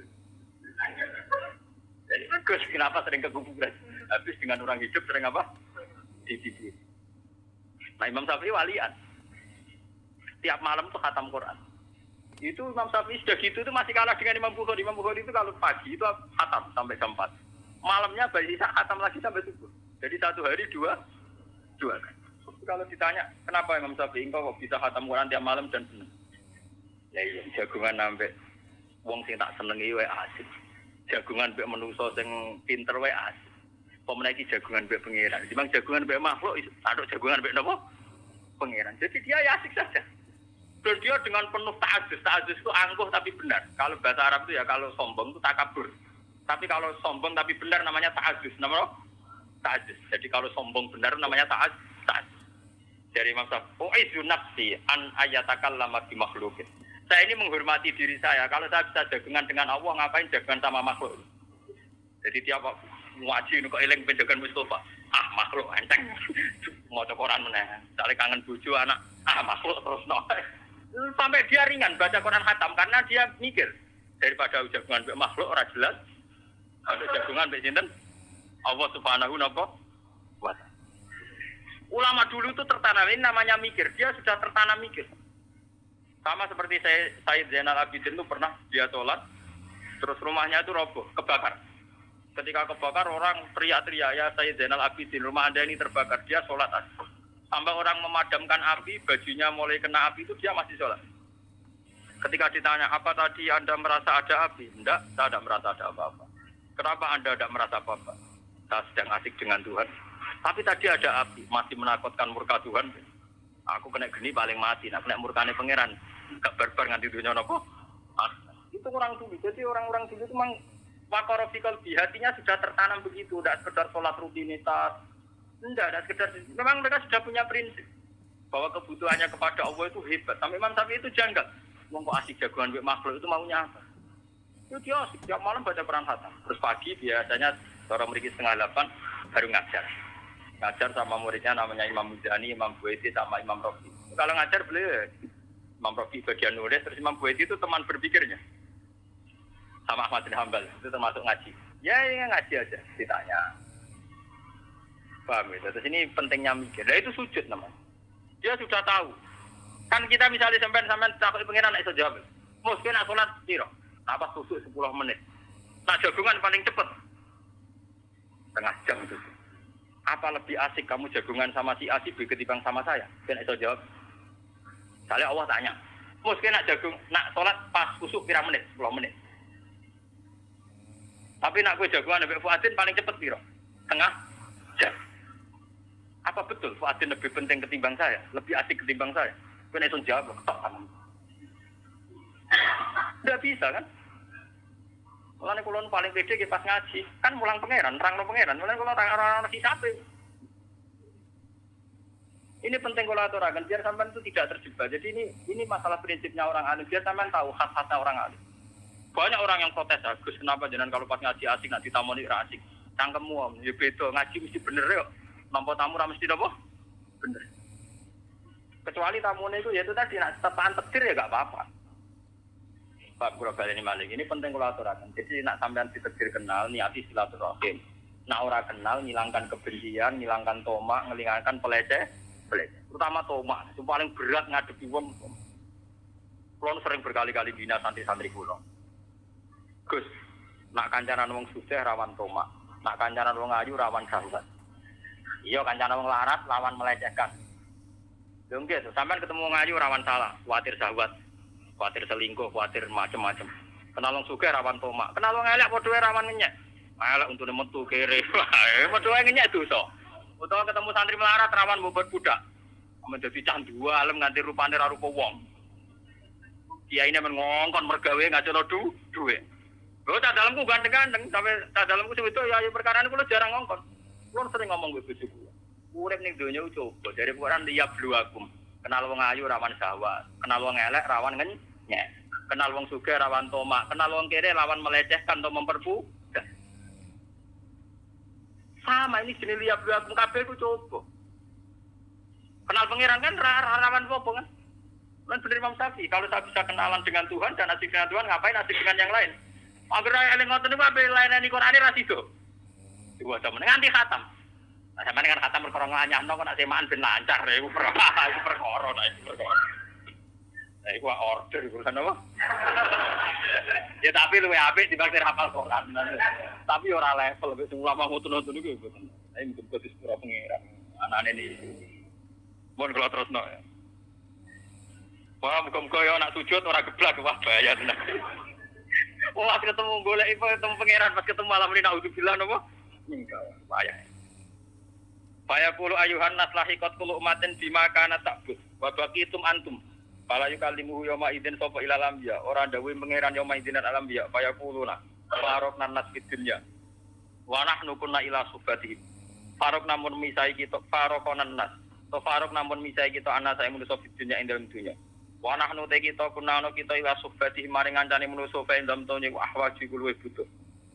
Jadi Gus kenapa sering ke kuburan? Habis dengan orang hidup sering apa? Ditipu. Nah Imam Syafi'i walian. Tiap malam tuh khatam Quran. Itu Imam Syafi'i sudah gitu itu masih kalah dengan Imam Bukhari. Imam Bukhari itu kalau pagi itu khatam sampai jam 4. Malamnya bayi khatam lagi sampai subuh. Jadi satu hari dua. Kalau ditanya kenapa Imam Syafi'i engkau kok bisa khatam Quran tiap malam dan seneng? Ya iya jagungan sampai wong sing tak senengi wae asik. Jagungan mbek menungso sing pinter wae asik. Pemenaki jagungan mbek pangeran. Dimang jagungan mbek makhluk aduk jagungan mbek napa? Pangeran. Jadi dia ya asik saja. Dan dia dengan penuh ta'adzuz. Ta'adzuz itu angkuh tapi benar. Kalau bahasa Arab itu ya kalau sombong itu takabur. Tapi kalau sombong tapi benar namanya ta'adzuz. Namanya ta'adzuz. Jadi kalau sombong benar namanya ta'adzuz. Dari Imam Syafi'i, "U'idzu nafsi an ayatakallama bi makhluqin." Saya ini menghormati diri saya. Kalau saya bisa jagungan dengan Allah, ngapain jagungan sama makhluk? Jadi tiap ngaji kok eling penjagaan Mustafa. Makhluk enteng. Maca Quran meneh. Sale kangen bojo anak. Makhluk terus no. Sampai dia ringan baca Quran khatam karena dia mikir daripada jagungan mbek makhluk ora jelas. Ada jagungan mbek sinten? Allah Subhanahu wa ta'ala. Ulama dulu itu tertanam ini namanya mikir. Dia sudah tertanam mikir. Sama seperti Sayyid Zainal Abidin itu pernah dia sholat terus rumahnya itu roboh, kebakar. Ketika kebakar orang teriak-teriak, ya Sayyid Zainal Abidin, rumah Anda ini terbakar. Dia sholat. Sampai orang memadamkan api, bajunya mulai kena api itu dia masih sholat. Ketika ditanya, apa tadi Anda merasa ada api? Tidak, saya tidak merasa ada apa-apa. Kenapa Anda tidak merasa apa-apa? Saya sedang asik dengan Tuhan. Tapi tadi ada api, masih menakutkan murka Tuhan. Aku kena geni paling mati, nah kena murkane pangeran. Gak barbar nganti dunia nopo. Itu orang dulu. Jadi orang-orang dulu itu memang wakorofikal di hatinya sudah tertanam begitu, tidak sekedar sholat rutinitas, tidak sekedar. Memang mereka sudah punya prinsip bahwa kebutuhannya kepada Allah itu hebat. Sampai Imam Syafi'i itu janggal. Wong kok asik jagoan mbek makhluk itu maunya apa? Itu dia asik tiap malam baca Quran khatam. Terus pagi biasanya orang mriki 7:30 baru ngajar. Ngajar sama muridnya namanya Imam Muzani, Imam Buaiti sama Imam Rafi. Kalau ngajar beliau Imam Rafi bagian nulis, terus Imam Buaiti itu teman berpikirnya. Sama Ahmad bin Hanbal, itu termasuk ngaji. Ya ngaji aja, ditanya. Paham ya? Terus ini pentingnya mikir. Nah itu sujud namanya. Dia sudah tahu. Kan kita misalnya sampai takut pengiran nak iso jawab. Mungkin nak sholat piro? Apa susuk 10 menit. Nak jagungan paling cepat. Setengah jam itu. Apa lebih asik kamu jagungan sama si A, si B ketimbang sama saya? Kan iso jawab. Misalnya Allah tanya. Mungkin nak sholat pas susuk pira menit? 10 menit. Tapi nak gue jagoan Mbak Fuadin paling cepat piro? Tengah jam. Apa betul Fuadin lebih penting ketimbang saya? Lebih asik ketimbang saya? Gue langsung jawab. Tidak bisa kan? Mulane kula paling pede ki pas ngaji, kan mulang pangeran, nerangno pangeran. Mulane kula orang-orang si sapi. Ini penting kula aturaken biar sampean itu tidak terjebak. Jadi ini masalah prinsipnya orang alim, biar sampean tahu khas-khasnya orang alim. Banyak orang yang protes, Gus, kenapa jenengan kalau pas ngaji asik nak ditamoni ra asik. Cangkemmu om, ya beda ngaji mesti bener yo. Nampa tamu ra mesti napa? Bener. Kecuali tamune itu ya itu tadi nak tepaan takdir ya enggak apa-apa. Pak kula baleni malih. Ini penting kula aturaken. Jadi nak sampean ditetir kenal niati silaturahim. Nak ora kenal ngilangkan kebencian, ngilangkan tomak, ngilangkan peleceh. Terutama tomak, itu paling berat ngadepi wong. Kula sering berkali-kali bina santri-santri kula. Gus, nak kancanan wong sugih rawan tomak, nak kancanan wong ayu rawan syahwat. Iya kancanan wong larat lawan melecehkan. Lho nggih, sampean ketemu wong ayu rawan salah, kuwatir syahwat, kuwatir selingkuh, kuwatir macam-macam. Kenal wong sugih rawan tomak, kenal wong elek padha wae rawan ngenyek. Elek untune metu kere. Padha wae ngenyek dosa. Utawa ketemu santri melarat rawan mbobot budak. Menjadi candu alam nganti rupane ra rupa wong. Kiyaine men ngongkon mergawe ngajono duwe. Lho tak dalamku ganteng-ganteng sampe tak dalamku sing itu ya perkarane kula jarang ngongkon. Kula sering ngomong karo bojoku. Urip ning donya coba dari Quran liyab luakum. Kenal wong ayu rawan syahwat, kenal wong elek rawan ngenyek. Kenal wong sugih rawan tomak, kenal wong kere rawan melecehkan atau memperbudak. Sama ini jenis liyab luakum kabeh ku coba. Kenal pangeran kan rawan apa kan? Kan bener Imam Syafi'i, kalau saya bisa kenalan dengan Tuhan dan asik dengan Tuhan, ngapain asik dengan yang lain? Agar eling ngoten niku ape lainane Qur'ane ra sido. Diwaca meneng nganti khatam. Nah, sampeyan kan khatam perkara nganyahno kok nek semaan ben lancar iku perkara iku perkara. Nah, iku order iku kan apa? Ya tapi luwe apik dibanding hafal Qur'an. Tapi ora level wis ulama ngoten-ngoten niku mboten. Ayo mboten kudu sepuro pengiran. Anane niki. Mun kula terusno ya. Wah, muga-muga ya nak sujud ora geblak wah bahaya tenan. Wah, ketemu golek ketemu pangeran pas ketemu malam ini naudzubillah napa? Enggak, bahaya. Faya qulu ayuhan nas lahiqat kullu umatin bima kana ta'bud wa baqitum antum. Fala yukallimuhu yawma idzin sapa ilal anbiya. Ora dawuh pangeran yawma idzin al anbiya. Faya quluna faraqna nas fid dunya. Wa nahnu kunna ila subatihi. Faraq namun misai kita faraqonan nas. To faraq namun misai kita ana sae manusa fid dunya ing dalem dunya. Wa nahnu te kita kunana kita ila subatihi maring ngancane manusa fa ing dalem dunya ahwaji kuwi butuh.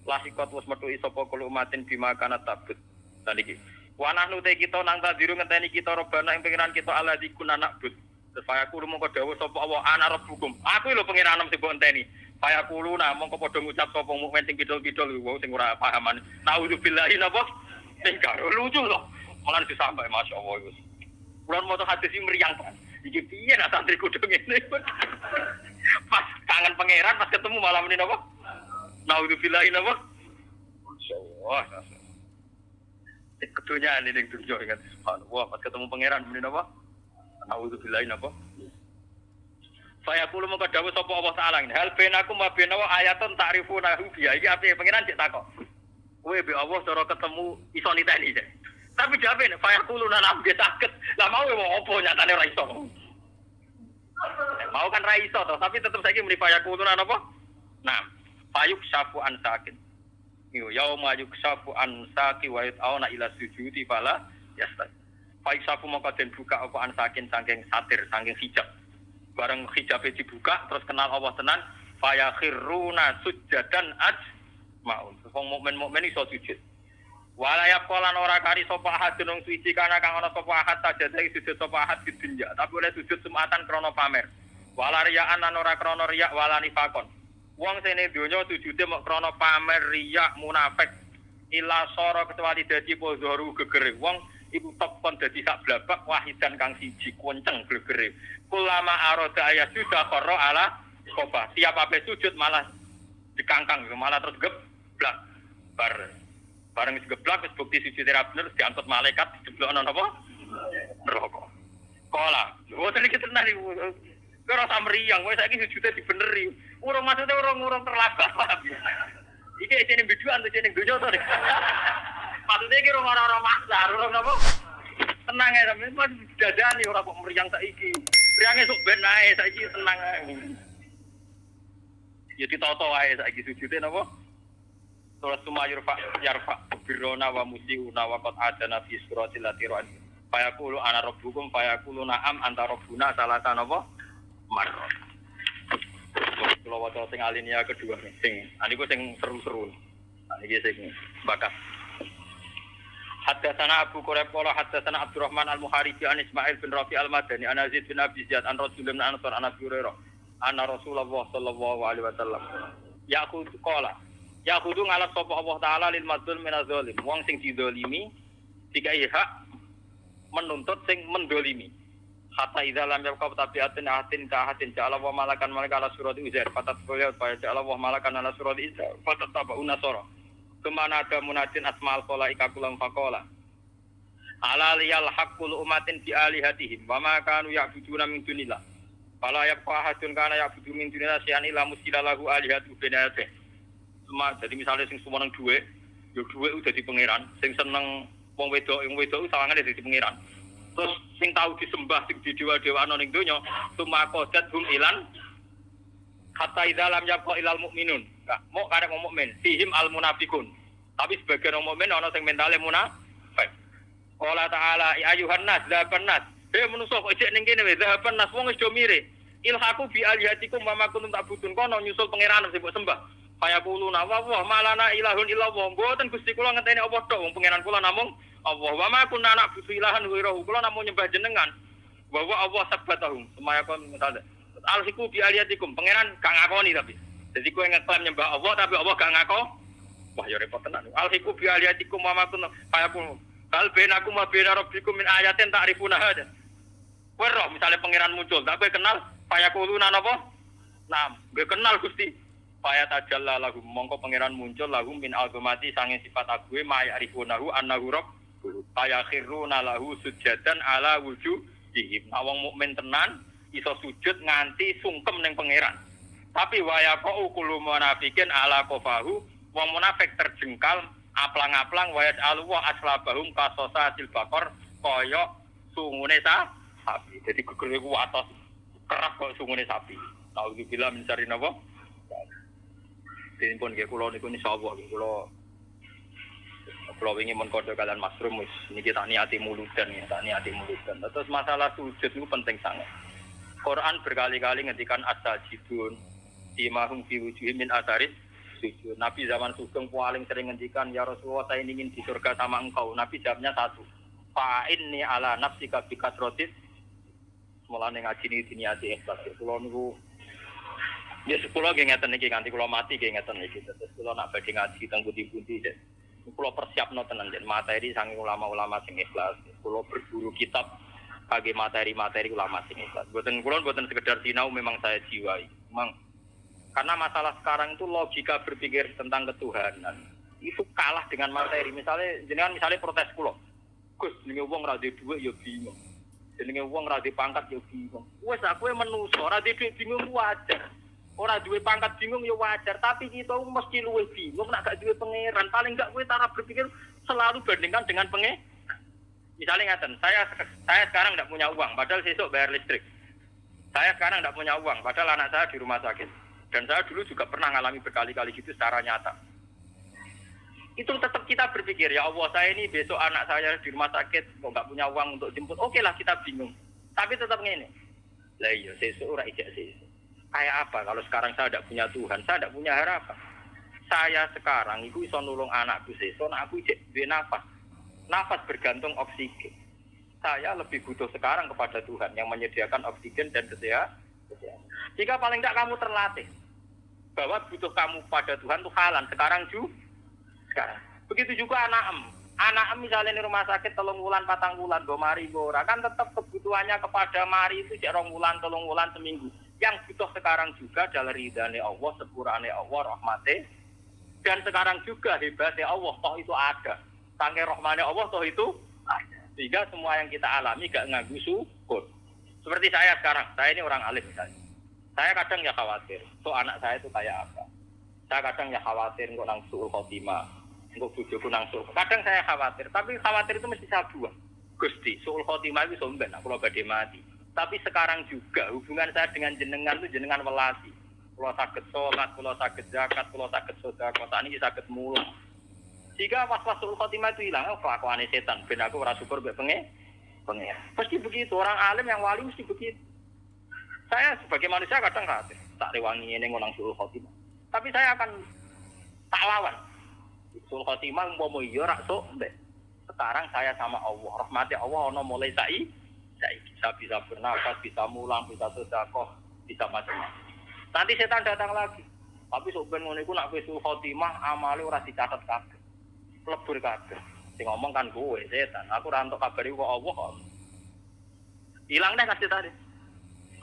Lahiqat wis metu sapa kulo umatin bima kana ta'bud. Lan iki Wanah nute kita nang tadiru ngenteni kita robana ing pengiran kita ala dikun anak but. Supaya kulo mongko dawuh sapa Allah ana rabbukum. Aku lho pengiran sing mbok enteni. Supaya kulo nah mongko padha ngucap sapa mukmin sing kidul-kidul wong sing ora pahaman. Nauzubillahi napa? Sing karo lucu lho. Malah disampai masyaallah iku. Kulo moto hadis iki mriyang kan. Iki piye nak santri kudu ngene. Pas kangen pengiran pas ketemu malam ini napa? Nauzubillahi napa? Masyaallah. Kedunya ini yang dunia ingat subhanallah pas ketemu pangeran bener apa? Nauzubillahi napa? Saya kulo mengko dawuh sapa Allah taala hal benakum wa benawa ayatun ta'rifuna biya iki ape pangeran cek takok. Kowe be Allah cara ketemu iso niteni cek. Tapi jabe nek saya kulo nang ambe saged. Lah mau opo nyatane ora iso. Mau kan ra iso to, tapi tetep saiki muni saya kulo nang apa? Nah, fayuk syafu an sakin. Yauma yuksafu an saqi wa yat'auna ila sujudi fala yastas. Faisafu maka den buka apa an saking saking satir saking hijab. Bareng hijabe dibuka terus kenal Allah tenan fayakhiruna sujadan ajmaun. Wong mukmin iso sujud. Wala yaqalan ora kari sapa ahadun suci kana kang ana sapa ahad sajadahi sujud sapa ahad di dunya. Tapi oleh sujud sumatan krana pamer. Wala riya'an lan ora krana riya' wala nifakon. Wong sene donya sujude mok krana pamer riya munafik ila sara kecuali dadi pozoru gegere wong iku tepon dadi sak blabak wahidan kang siji kunceng gegere ulama arada ayat sudah qara ala khoba tiap ape sujud malah dikangkang malah terus geblak bareng geblak wis bukti sujud ra bener diangkut malaikat dijeblokno napa neraka kala lho iki tenan iki ora samriyang kowe saiki sujude dibeneri urung maksudnya urung terlambat iki jeneng biduan to jeneng donya to maksudnya iki urung ora maksa urung napa tenang ae sampe pas dadani ora kok mriyang saiki mriyange sok ben ae saiki tenang ae ya ditoto ae saiki sujude napa Surah Sumayur yarfa birrona wa musiuna wa qad adana fi suratil latiran fayaqulu ana rabbukum fayaqulu na'am anta rabbuna salatan napa marot. Kalau waca sing alinea kedua sing aniku sing seru-seru. Iki sing bakat. Haddatsana Abu Quraib qala haddatsana Abdurrahman Al-Muharibi an Ismail bin Rafi Al-Madani an Yazid bin Abi Ziyad an Rasulullah an Ansar an Abi Hurairah. Anna Rasulullah sallallahu alaihi wasallam. Ya'khudhu qala. Ya'khudhu ngalap sapa Allah taala lil madzlum min az-zalim. Wong sing dizalimi dikai hak menuntut sing mendolimi. Hatta idza lam yaqab tabiatin atin ka hatin ja'ala wa malakan malaka ala surati uzair fatat qala fa ja'ala wa malakan ala surati isa fatat tabauna sura. Kemana ada munadin asma'al khalaika kulam faqala. Ala liyal haqqul umatin bi alihatihim wa ma kanu ya'buduna min dunillah. Fala yaqfa ahadun kana ya'budu min dunillah syai'an illa musilahu alihatu binate. Jadi misalnya sing semua nang dhuwit, yo dhuwit udah di pangeran, sing seneng wong wedok sawangane dadi pangeran. Terus sing tahu disembah sing didewa-dewano ning donya, tumakodat hum ilan hatta idza lam yabqa ilal mukminun. Mau karek wong mukmin, fihim al munafiqun. Tapi sebagian wong mukmin ana sing mentale munafik. Allah taala ya ayuhan nas zaban nas. Manusa kok cek ning kene wis zaban nas wong wis do mire. Ilhaku bi alihatikum wa ma kuntum ta'budun kono nyusul pangeran sing mbok sembah. Kaya kuluna wa malana ilahun illallah. Mboten Gusti kula ngenteni apa tok wong pangeran kula namung Allah. Wa ma kunna na'budu ilahan ghairuhu. Kula namung nyembah jenengan. Wa Allah sabbatahum. Semaya kon ngene. Alhiku bi alihatikum. Pangeran gak ngakoni tapi. Jadi kowe ngeklaim nyembah Allah tapi Allah gak ngakoni. Wah ya repot tenan. Alhiku bi alihatikum wa ma kunna kaya kuluna. Kal bainakum wa baina rabbikum min ayatin ta'rifuna hada. Kowe roh misale pangeran muncul, tak kowe kenal payakuluna napa? Naam, kowe kenal Gusti. Faya tajalla lahum mongko pangeran muncul lahum min azamati sange sifat ague ma'rifunahu annahu rabb. Kaya khiruna lahu sujadan ala wujuhihim. Wong mukmin tenan iso sujud nganti sungkem ning pangeran. Tapi waya qau kullu munafiqin ala qafahu, wong munafik terjengkal aplang-aplang wayat alwa aslabahum kasosatil bakor kaya sungune sapi. Jadi gegere ku atos kerap kaya sungune sapi. Tahu iki bila mencari napa? Dipun nggih kula niku insyaallah nggih kula wingi mun kodho kalian Masrum wis niki tak niati muludan ya, tak niati muludan. Terus masalah sujud niku penting sangat. Quran berkali-kali ngendikan as-sajidun timahum fi wujuhim min atharis sujud. Nabi zaman sugeng paling sering ngendikan ya Rasulullah saya ingin di surga sama engkau. Nabi jawabnya satu. Fa inni ala nafsika bi kasratis. Mulane ngaji niki niati ikhlas. Kula niku ya sekolah nggih ngeten iki nganti kula mati nggih ngeten iki. Terus kula nak badhe ngaji teng pundi-pundi jen. Kula persiapno tenan jen materi saking ulama-ulama sing ikhlas. Kula berburu kitab bagi materi-materi ulama sing ikhlas. Mboten sekedar sinau memang saya jiwai. Memang karena masalah sekarang itu logika berpikir tentang ketuhanan itu kalah dengan materi. Misalnya protes kula. Gus, jenenge wong ra duwe dhuwit ya bingung. Jenenge wong ra duwe pangkat ya bingung. Wes aku menungso ra duwe dhuwit bingung wajar. Ora duwe pangkat bingung ya wajar, tapi kita mesti luwih bingung nek gak duwe pangeran. Paling gak kowe cara berpikir selalu bandingkan dengan pangeran. Misalnya ngaten, saya sekarang enggak punya uang, padahal besok bayar listrik. Saya sekarang enggak punya uang, padahal anak saya di rumah sakit. Dan saya dulu juga pernah ngalami berkali-kali gitu secara nyata. Itu tetap kita berpikir, ya Allah saya ini besok anak saya di rumah sakit, kok enggak punya uang untuk jemput. Oke lah kita bingung. Tapi tetap ngene. Lah iya, sesuk ora ijek sesuk. Kayak apa kalau sekarang saya tidak punya Tuhan, saya tidak punya harapan. Saya sekarang itu bisa nulung anakku sesuk, aku ijek duwe nafas. Nafas bergantung oksigen. Saya lebih butuh sekarang kepada Tuhan yang menyediakan oksigen dan kesehatan. Jika paling tidak kamu terlatih bahwa butuh kamu pada Tuhan itu halan sekarang sekarang. Begitu juga anak misalnya di rumah sakit 3 bulan 4 bulan go mari go ora kan tetap kebutuhannya kepada mari itu cek 2 bulan 3 bulan seminggu. Yang butuh sekarang juga adalah ridhane Allah, sepurane Allah, rahmate. Dan sekarang juga hebatnya Allah, toh itu ada. Saking rahmane Allah, toh itu ada. Sehingga semua yang kita alami gak nganggu syukur. Seperti saya sekarang, saya ini orang alim misalnya. Saya kadang ya khawatir, so anak saya itu kayak apa. Saya kadang ya khawatir kok nang suul khotimah, kok bojoku nang suul. Kadang saya khawatir, tapi khawatir itu mesti saya buang. Gusti, suul khotimah itu somben, aku lo badhe mati. Tapi sekarang juga hubungan saya dengan jenengan itu jenengan welasi. Kalau sakit sholat, kalau sakit zakat, kalau sakit sedekah, saat ini sakit mulut. Jika was-wasul khotimah itu hilang, kelakuan setan. Ben aku ora syukur mbek pengen. Pasti begitu, orang alim yang wali mesti begitu. Saya sebagai manusia kadang khawatir, tak rewangi ini ngonang sul khotimah. Tapi saya akan tak lawan. Sul khotimah umpama iya rak sok mbek. Sekarang saya sama Allah, rahmati Allah ono mulai saya bisa bernafas, bisa mulang, bisa sedekah, bisa macam-macam. Nanti setan datang lagi. Tapi sok ben ngono iku nak wis khotimah amale ora dicatet kabeh. Lebur kabeh. Sing ngomong kan kowe setan. Aku ora entuk kabar iku kok Allah kok. Ilang deh kasih tadi.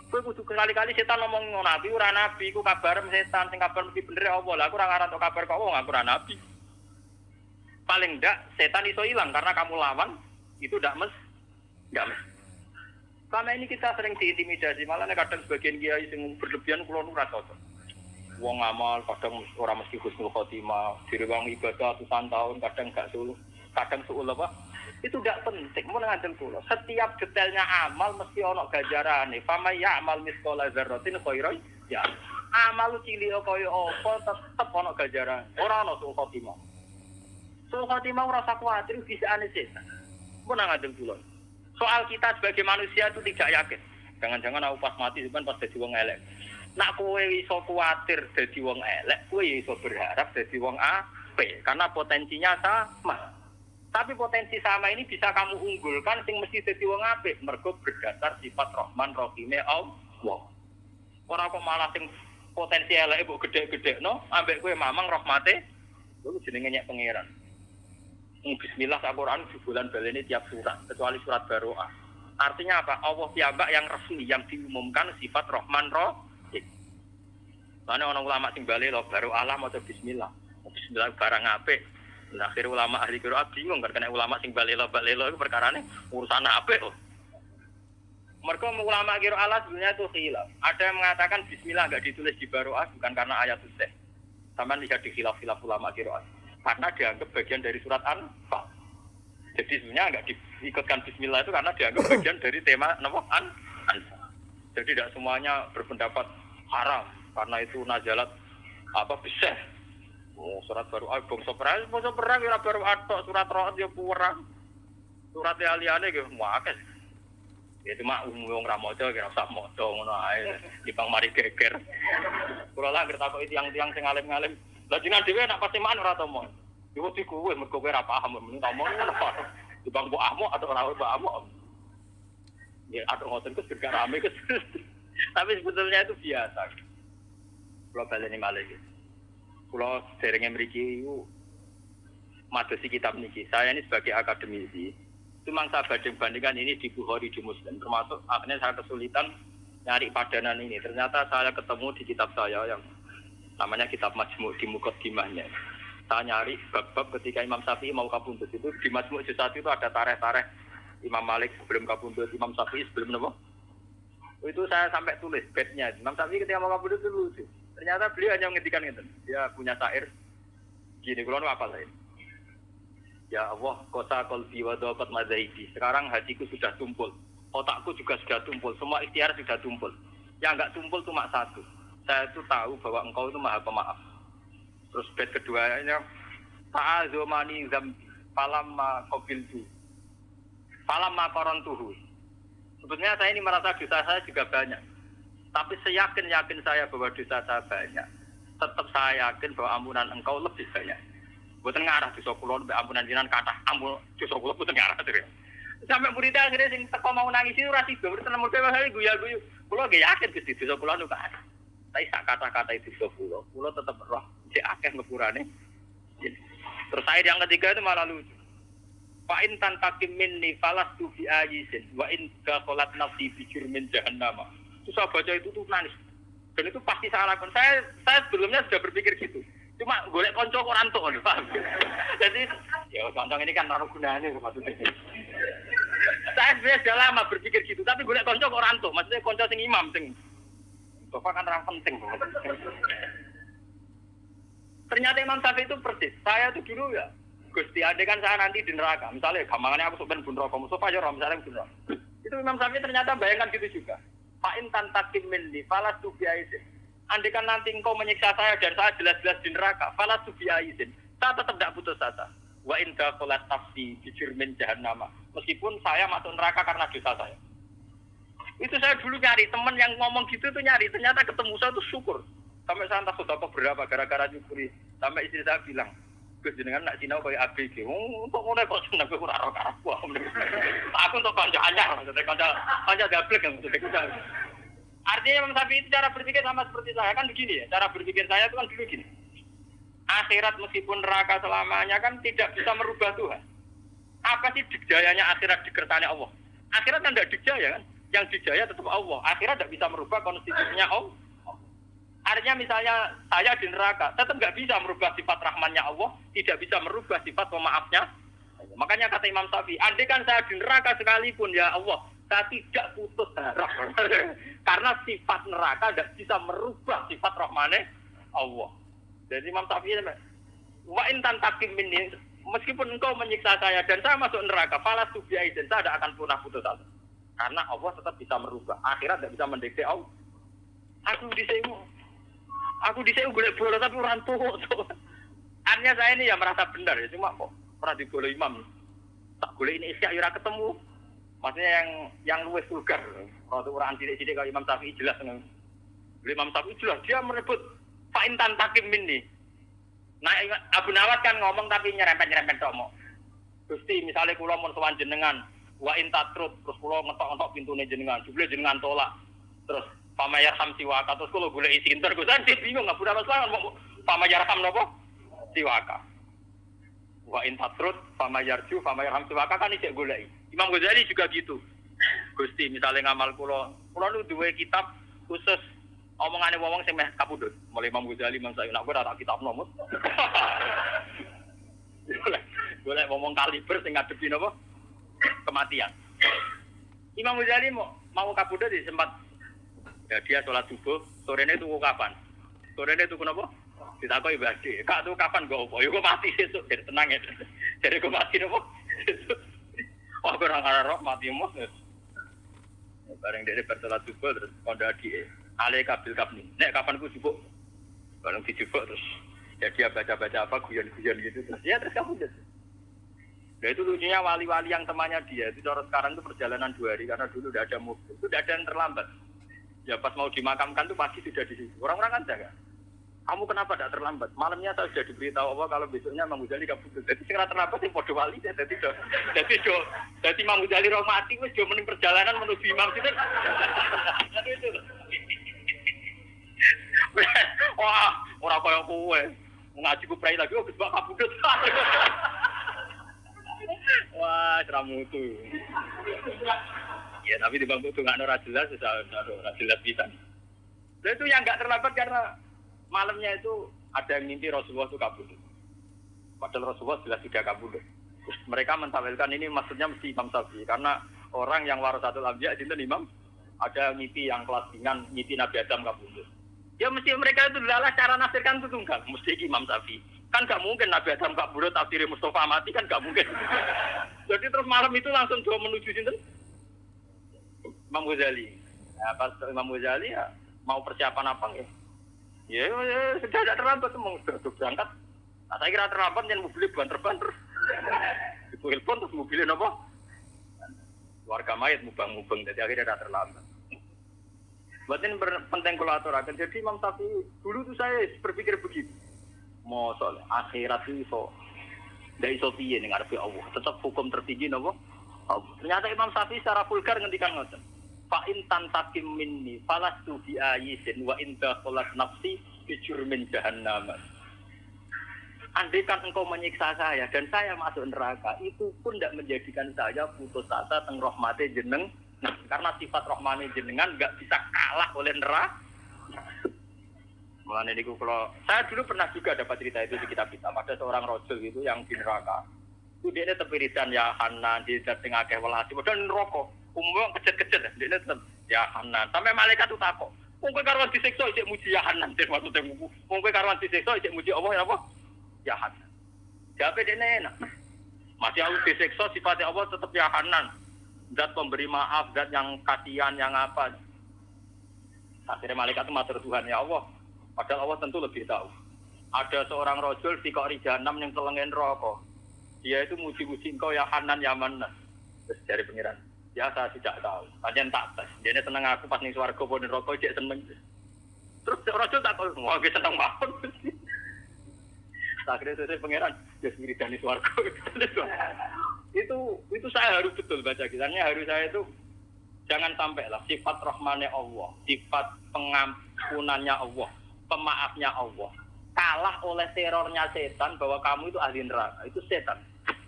Kowe kudu kali-kali setan ngomong ngono nabi ora nabi iku kabar setan sing kabar mesti bener Allah. Lah aku ora ngarep entuk kabar kok wong aku ora nabi. Paling ndak setan iso ilang karena kamu lawan itu ndak enggak. Selama ini kita sering diintimidasi, malah kadang sebagian kiai sing berlebihan kula nu ora cocok. Wong amal kadang ora mesti husnul khotimah, direwang ibadah ratusan tahun kadang gak suluh, kadang suul apa? Itu gak penting, mun ngandel kula. Setiap detailnya amal mesti ana ganjarane. Fama ya'mal mithqala dzarratin khairan ya. Amal cilik kaya apa tetep ana ganjaran. Ora ana suul khotimah. Suul khotimah ora usah kuwatir bisane setan. Mun ngandel kula. Soal kita sebagai manusia itu tidak yakin. Jangan-jangan aku pas mati kan pas dadi wong elek. Nak kowe iso kuwatir dadi wong elek, kowe iso berharap dadi wong apik karena potensinya sama. Tapi potensi sama ini bisa kamu unggulkan sing mesti dadi wong apik mergo berdasar sifat Rahman Rahime Allah. Ora kok malah sing potensi eleke mbok gedhe-gedhekno, ambek kowe mamang rahmate, kuwi jenenge nyek pangeran. Bismillah Al-Quran di bulan baleni tiap surat kecuali surat Baroah. Artinya apa? Allah piyambak yang resmi yang diumumkan sifat Rahman Rahim. Mana orang ulama sing bali lo Baroah lah maca bismillah. Bismillah barang apik. Nah, akhir ulama ahli Qur'an bingung kan kena ulama sing bali lo itu perkarane urusan apik kok. Mergo ulama Qur'an sebenarnya itu khilaf. Ada yang mengatakan bismillah enggak ditulis di Baroah bukan karena ayat itu. Sama lihat di khilaf-khilaf ulama Qur'an. Karena dianggap bagian dari surat Anfal. Jadi sebenarnya enggak diikutkan bismillah itu karena dianggap bagian dari tema Anfal. Jadi tidak semuanya berpendapat haram karena itu nazalat apa besar. Oh, surat baru bangsa perang ora baru atok surat Ra'd ya perang. Surat liane ge akeh. Ya cuma wong ra maca kira sak maca ngono ae. Dipang mari geger. Kula lah ngertakoki tiyang-tiyang sing alim-alim. Lah jenengan dhewe nak pasti man ora tomon. Iku dikuwe mergo kowe ora paham men tomon apa. Dibang mbok ahmu atau ora mbok ahmu. Ya atok ngoten ku gak rame ku. Tapi sebetulnya itu biasa. Kula baleni malih iki. Kula derenge mriki iku madosi kitab niki. Saya ini sebagai akademisi itu mangsa badhe bandingkan ini di Bukhari di Muslim. Termasuk akhirnya saya kesulitan nyari padanan ini. Ternyata saya ketemu di kitab saya yang namanya kitab Majmu' di Muqaddimahnya. Saya nyari bab-bab ketika Imam Syafi'i mau kabundut itu di Majmu' juz 1 itu ada tareh-tareh Imam Malik sebelum kabundut, Imam Syafi'i sebelum apa? Itu saya sampai tulis bednya. Imam Syafi'i ketika mau kabundut itu lucu. Ternyata beliau hanya menghentikan itu. Dia punya syair gini, kalau apa lain? Ya Allah, kota qalbi wa daqat madzaibi. Sekarang hatiku sudah tumpul, otakku juga sudah tumpul, semua ikhtiar sudah tumpul. Yang enggak tumpul cuma satu. Saya itu tahu bahwa engkau itu maha pemaaf. Terus bait keduanya ta'azumani zambi falamma qabiltu falamma qarantuhu. Sebetulnya saya ini merasa dosa saya juga banyak. Tapi seyakin-yakin saya bahwa dosa saya banyak. Tetap saya yakin bahwa ampunan engkau lebih banyak. Mboten ngarah dosa kula mbek ampunan jenengan kathah ampun dosa kula mboten ngarah terus. Sampai muridnya akhirnya sing teko mau nangis itu ora sida, tenan mesti guyu-guyu. Kula nggih yakin Gusti dosa kula niku kathah. Tapi sak kata-kata itu kula tetap roh cek akeh ngepurane. Terus ayat yang ketiga itu malah lucu. Fa in tantakim minni falastu bi ayisin wa in dakhalat nafsi bi jurmin jahannam. Terus saya baca itu tuh nangis. Dan itu pasti saya lakukan. Saya sebelumnya sudah berpikir gitu. Cuma golek kanca kok ora entuk ngono, paham. Jadi ya kanca ini kan ora gunane maksudnya. Saya sudah lama berpikir gitu, tapi golek kanca kok ora entuk. Maksudnya kanca sing imam sing Bapak kan orang penting. Ternyata Imam Syafi'i itu persis. Saya itu dulu ya, Gusti, andai kan saya nanti di neraka. Misalnya, gampangannya aku sebenarnya bunuh rokok. Mustafa aja misalnya bunuh rokok. Itu Imam Syafi'i ternyata bayangkan gitu juga. Fa'in tantakim minni, falas tubi'aisin. Andai kan nanti engkau menyiksa saya dan saya jelas-jelas di neraka. Falas tubi'aisin. Saya tetap tidak putus asa. Wa inda kholat nafsi bijurmin jahannama. Meskipun saya masuk neraka karena dosa saya. Itu saya dulu nyari teman yang ngomong gitu tuh nyari, ternyata ketemu saya tuh syukur. Sampai saya entah sudah berapa gara-gara syukuri. Sampai istri saya bilang, Gus jenengan nak sinau kayak ABG. Untuk ngono kok seneng kowe ora karepku. Aku untuk kanca anyar, maksudnya kanca gablek kan maksudnya. Artinya Imam Syafi'i itu cara berpikir sama seperti saya kan begini ya. Cara berpikir saya itu kan dulu gini. Akhirat meskipun neraka selamanya kan tidak bisa merubah Tuhan. Apa sih dikjayanya akhirat dikersane Allah? Akhirat kan tidak dikjaya kan? Yang dikjaya tetap Allah. Akhirat tidak bisa merubah konstitusinya Allah. Artinya misalnya saya di neraka, tetap nggak bisa merubah sifat rahmannya Allah, tidak bisa merubah sifat pemaafnya. Makanya kata Imam Syafi'i, andai kan saya di neraka sekalipun ya Allah, saya tidak putus harap. Karena sifat neraka tidak bisa merubah sifat rahmannya Allah. Jadi Imam Syafi'i, wa in tantakim minni, meskipun engkau menyiksa saya dan saya masuk neraka, falas tubiai dan saya tidak akan pernah putus asa. Karena Allah tetap bisa merubah. Akhirat tidak bisa mendikte Allah. Aku di sini golek bola tapi orang tua. Artinya saya ini ya merasa benar ya, cuma kok pernah diboleh imam. Tak boleh ini isya ora ketemu. Maksudnya yang luwes vulgar. Kalau orang sidik-sidik kalau Imam Syafi'i jelas. Imam Syafi'i jelas dia merebut fa'intan takim ini. Nah, Abu Nawas kan ngomong tapi nyerempet-nyerempet tok mo. Gusti misalnya kula mun sowan jenengan wa intatrut terus kula ngetok-ngetok pintune jenengan, jebule jenengan tolak. Terus pamayar ham siwaka terus kula golek isi inter Gusti bingung Abu Nawas lan pamayar ham napa? Siwaka. Wa intatrut pamayar ham siwaka kan isih golek. Imam Ghazali juga gitu. Gusti misalnya ngamal kula nu duwe kitab khusus omongane wong sing meh kapundhut. Mulai Imam Ghazali Imam Syafi'i nak ora tak kitab nomut. Boleh ngomong kaliber sing ngadepi napa? Kematian. Imam Ghazali mau kapundhut di sempat ya dia sholat subuh, sorene tuku kapan? Sorene tuku napa? Ditakoki ibadi. Kak tuku kapan go opo? Ya kok mati sesuk ben tenang ya. Jadi kok mati napa? Oh, ora karo mati mos. Bareng dhewe bersalat subuh terus kondo adike. Ale kabil kapni. Nek kapan ku sibuk? Bareng dijebok terus ya dia baca-baca apa guyon-guyon gitu terus ya terus kamu jadi. Nah itu lucunya wali-wali yang temannya dia itu cara sekarang itu perjalanan 2 hari karena dulu udah ada mobil, itu udah ada yang terlambat. Ya pas mau dimakamkan tuh pasti sudah di situ. Orang-orang kan jaga. Kamu kenapa tidak terlambat? Malamnya saya sudah diberitahu Allah kalau besoknya Imam Ghazali kabudut. Jadi segera terlambat yang podo wali jadi Imam Ghazali roh mati wis do mending perjalanan menuju Imam itu. Wah, ora koyo kowe. Ngaji ku prai lagi wis bak kabudut. Wah, ceramutu. Ya, tapi di bangku itu nggak ora jelas, ora jelas bisa. Dan itu yang nggak terlambat karena malamnya itu ada yang mimpi Rasulullah itu kabudut. Padahal Rasulullah jelas tidak kabudut. Mereka mentawilkan ini maksudnya mesti Imam Syafi'i karena orang yang warasatul anbiya itu imam ada mimpi yang kelas ringan, mimpi Nabi Adam kabudut. Ya mesti mereka itu adalah cara nafsirkan itu tunggal, mesti Imam Syafi'i. Kan nggak mungkin Nabi Adam kabudut tafsir Mustafa mati kan nggak mungkin. Jadi terus malam itu langsung coba menuju sinten? Imam Ghazali. Nah, pas Imam Ghazali ya mau persiapan apa ya? Ya sudah tidak terlambat sudah berangkat. Nah, saya kira terlambat yang mobilnya banter-banter. Ditelepon terus mobilnya apa? Warga mayat mubang-mubang jadi akhirnya tidak terlambat. Buat ini penting kalau aturakan. Jadi Imam Syafi'i dulu tuh saya berpikir begitu. Mau soal akhirat itu so, dari Sofiya nih ngarepe Allah. Tetap hukum tertinggi nopo. Ternyata Imam Syafi'i secara vulgar ngendikan ngoten. Fa in tantakim minni falastu bi ayisin wa in dakhalat nafsi bi jurmin jahannam. Andai kan engkau menyiksa saya dan saya masuk neraka, itu pun tidak menjadikan saya putus asa teng rahmate jeneng. Nah, karena sifat rahmane jenengan enggak bisa kalah oleh neraka. Mulane niku kalau saya dulu pernah juga dapat cerita itu di kitab-kitab. Ada seorang rajul gitu yang di neraka. Itu dia terpirisan ya Hanan di sing akeh welasi padahal neraka. Umum kecet-kecet dia tetep ya Hanan. Sampai malaikat itu takok. Wong kowe karwan disiksa isih muji ya Hanan ten maksudnya wong kowe karwan disiksa isih muji Allah ya apa? Ya Hanan. Jawabe dene enak. Masih aku disiksa sifatnya Allah tetap ya Hanan. Zat pemberi maaf, zat yang kasihan, yang apa. Akhirnya malaikat itu matur Tuhan ya Allah. Padahal Allah tentu lebih tahu. Ada seorang rajul di Qori Jahannam yang telengen rokok. Dia itu muji-muji engkau ya Hanan ya Manan. Terus dari pengiran. Ya saya tidak tahu. Panjen tak tes. Dia seneng aku pas ning swarga pun rokok dia seneng. Terus rajul tak tahu. Wah, dia seneng banget. Akhirnya saya pengiran. Dia wiridan di swarga. Itu saya harus betul baca kisahnya. Harus saya itu Jangan sampailah sifat rahmane Allah, sifat pengampunannya Allah, pemaafnya Allah kalah oleh terornya setan bahwa kamu itu ahli neraka. Itu setan.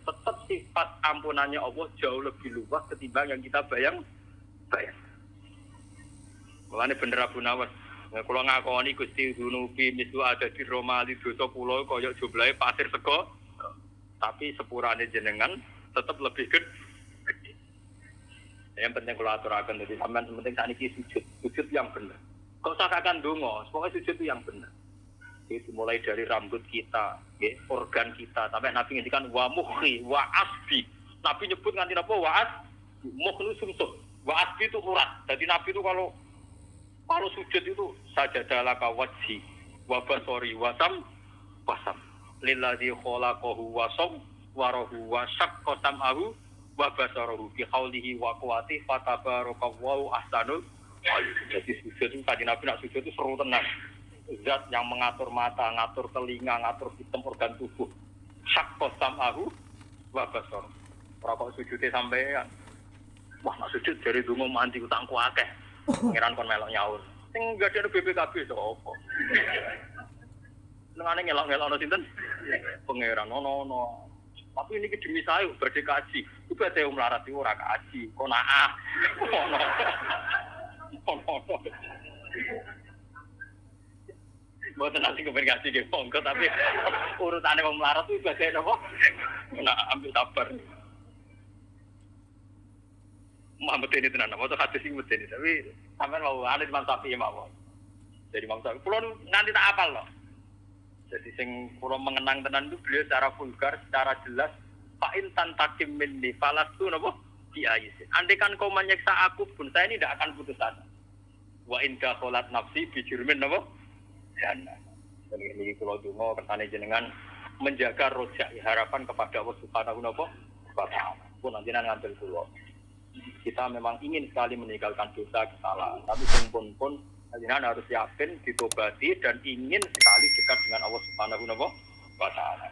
Tetap sifat ampunannya Allah jauh lebih luas ketimbang yang kita bayang. Mulane bener Abu Nawas. Kula ngakoni Gusti Dunubi mislu ada di Roma di dosa kula kaya jumlahe pasir sego. Tapi sepurane jenengan tetap lebih gede. Yang penting kalau aturakan jadi sampean penting saat ini sujud yang benar. Kau sakakan dongo, pokoknya sujud itu yang benar. Itu mulai dari rambut kita, ya, organ kita, sampai Nabi ngendikan wa mukhi, wa asbi. Nabi nyebut nganti apa? Wa asbi, mukhlu sumsum. Wa asbi itu urat. Jadi Nabi itu kalau sujud itu sajadalah kawajhi, wa basori, wasam. Lillazi khalaqahu wa sam, warahu wa syaqqa sam'ahu. Wa basarahu bi qaulihi wa quwwati fatabarakallahu ahsanul. Jadi sujud itu tadi Nabi nak sujud itu seru tenan. Zat yang mengatur mata, ngatur telinga, ngatur sistem organ tubuh. Syaqqa sam'ahu wa basar. Ora kok sujude sampean. Wah, nak sujud dari donga mandi utangku akeh. Pangeran kon melok nyaur. Sing gadene BPKB sapa? Nengane ngelok-ngelokno sinten? Pangeran ono. Tapi ini demi saya badhe kaji. Iku ate melarat iku ora kaji, konaah. Ono. Mboten nanti kepen kaji nggih monggo tapi urutane wong melarat iku badhe napa? Nah, ambil sabar. Muhammad ini tenan, apa hadis sing medeni tapi sampean mau ane Imam Syafi'i mawon. Jadi Imam Syafi'i kula nganti tak apal loh. Jadi sing kula mengenang tenan itu beliau secara vulgar, secara jelas fa'in tantakim minni falastu napa diayisi. Andai kan kau menyiksa aku pun saya ini tidak akan putus asa. Wa in dakhalat nafsi bi jurmin napa? Jannah. Dan ini kula donga kersane jenengan menjaga rojak harapan kepada Allah Subhanahu wa taala. Pun nanti ngambil kula. Kita memang ingin sekali meninggalkan dosa kesalahan, tapi pun kalian harus yakin ditobati dan ingin sekali dekat dengan Allah Subhanahu wa taala.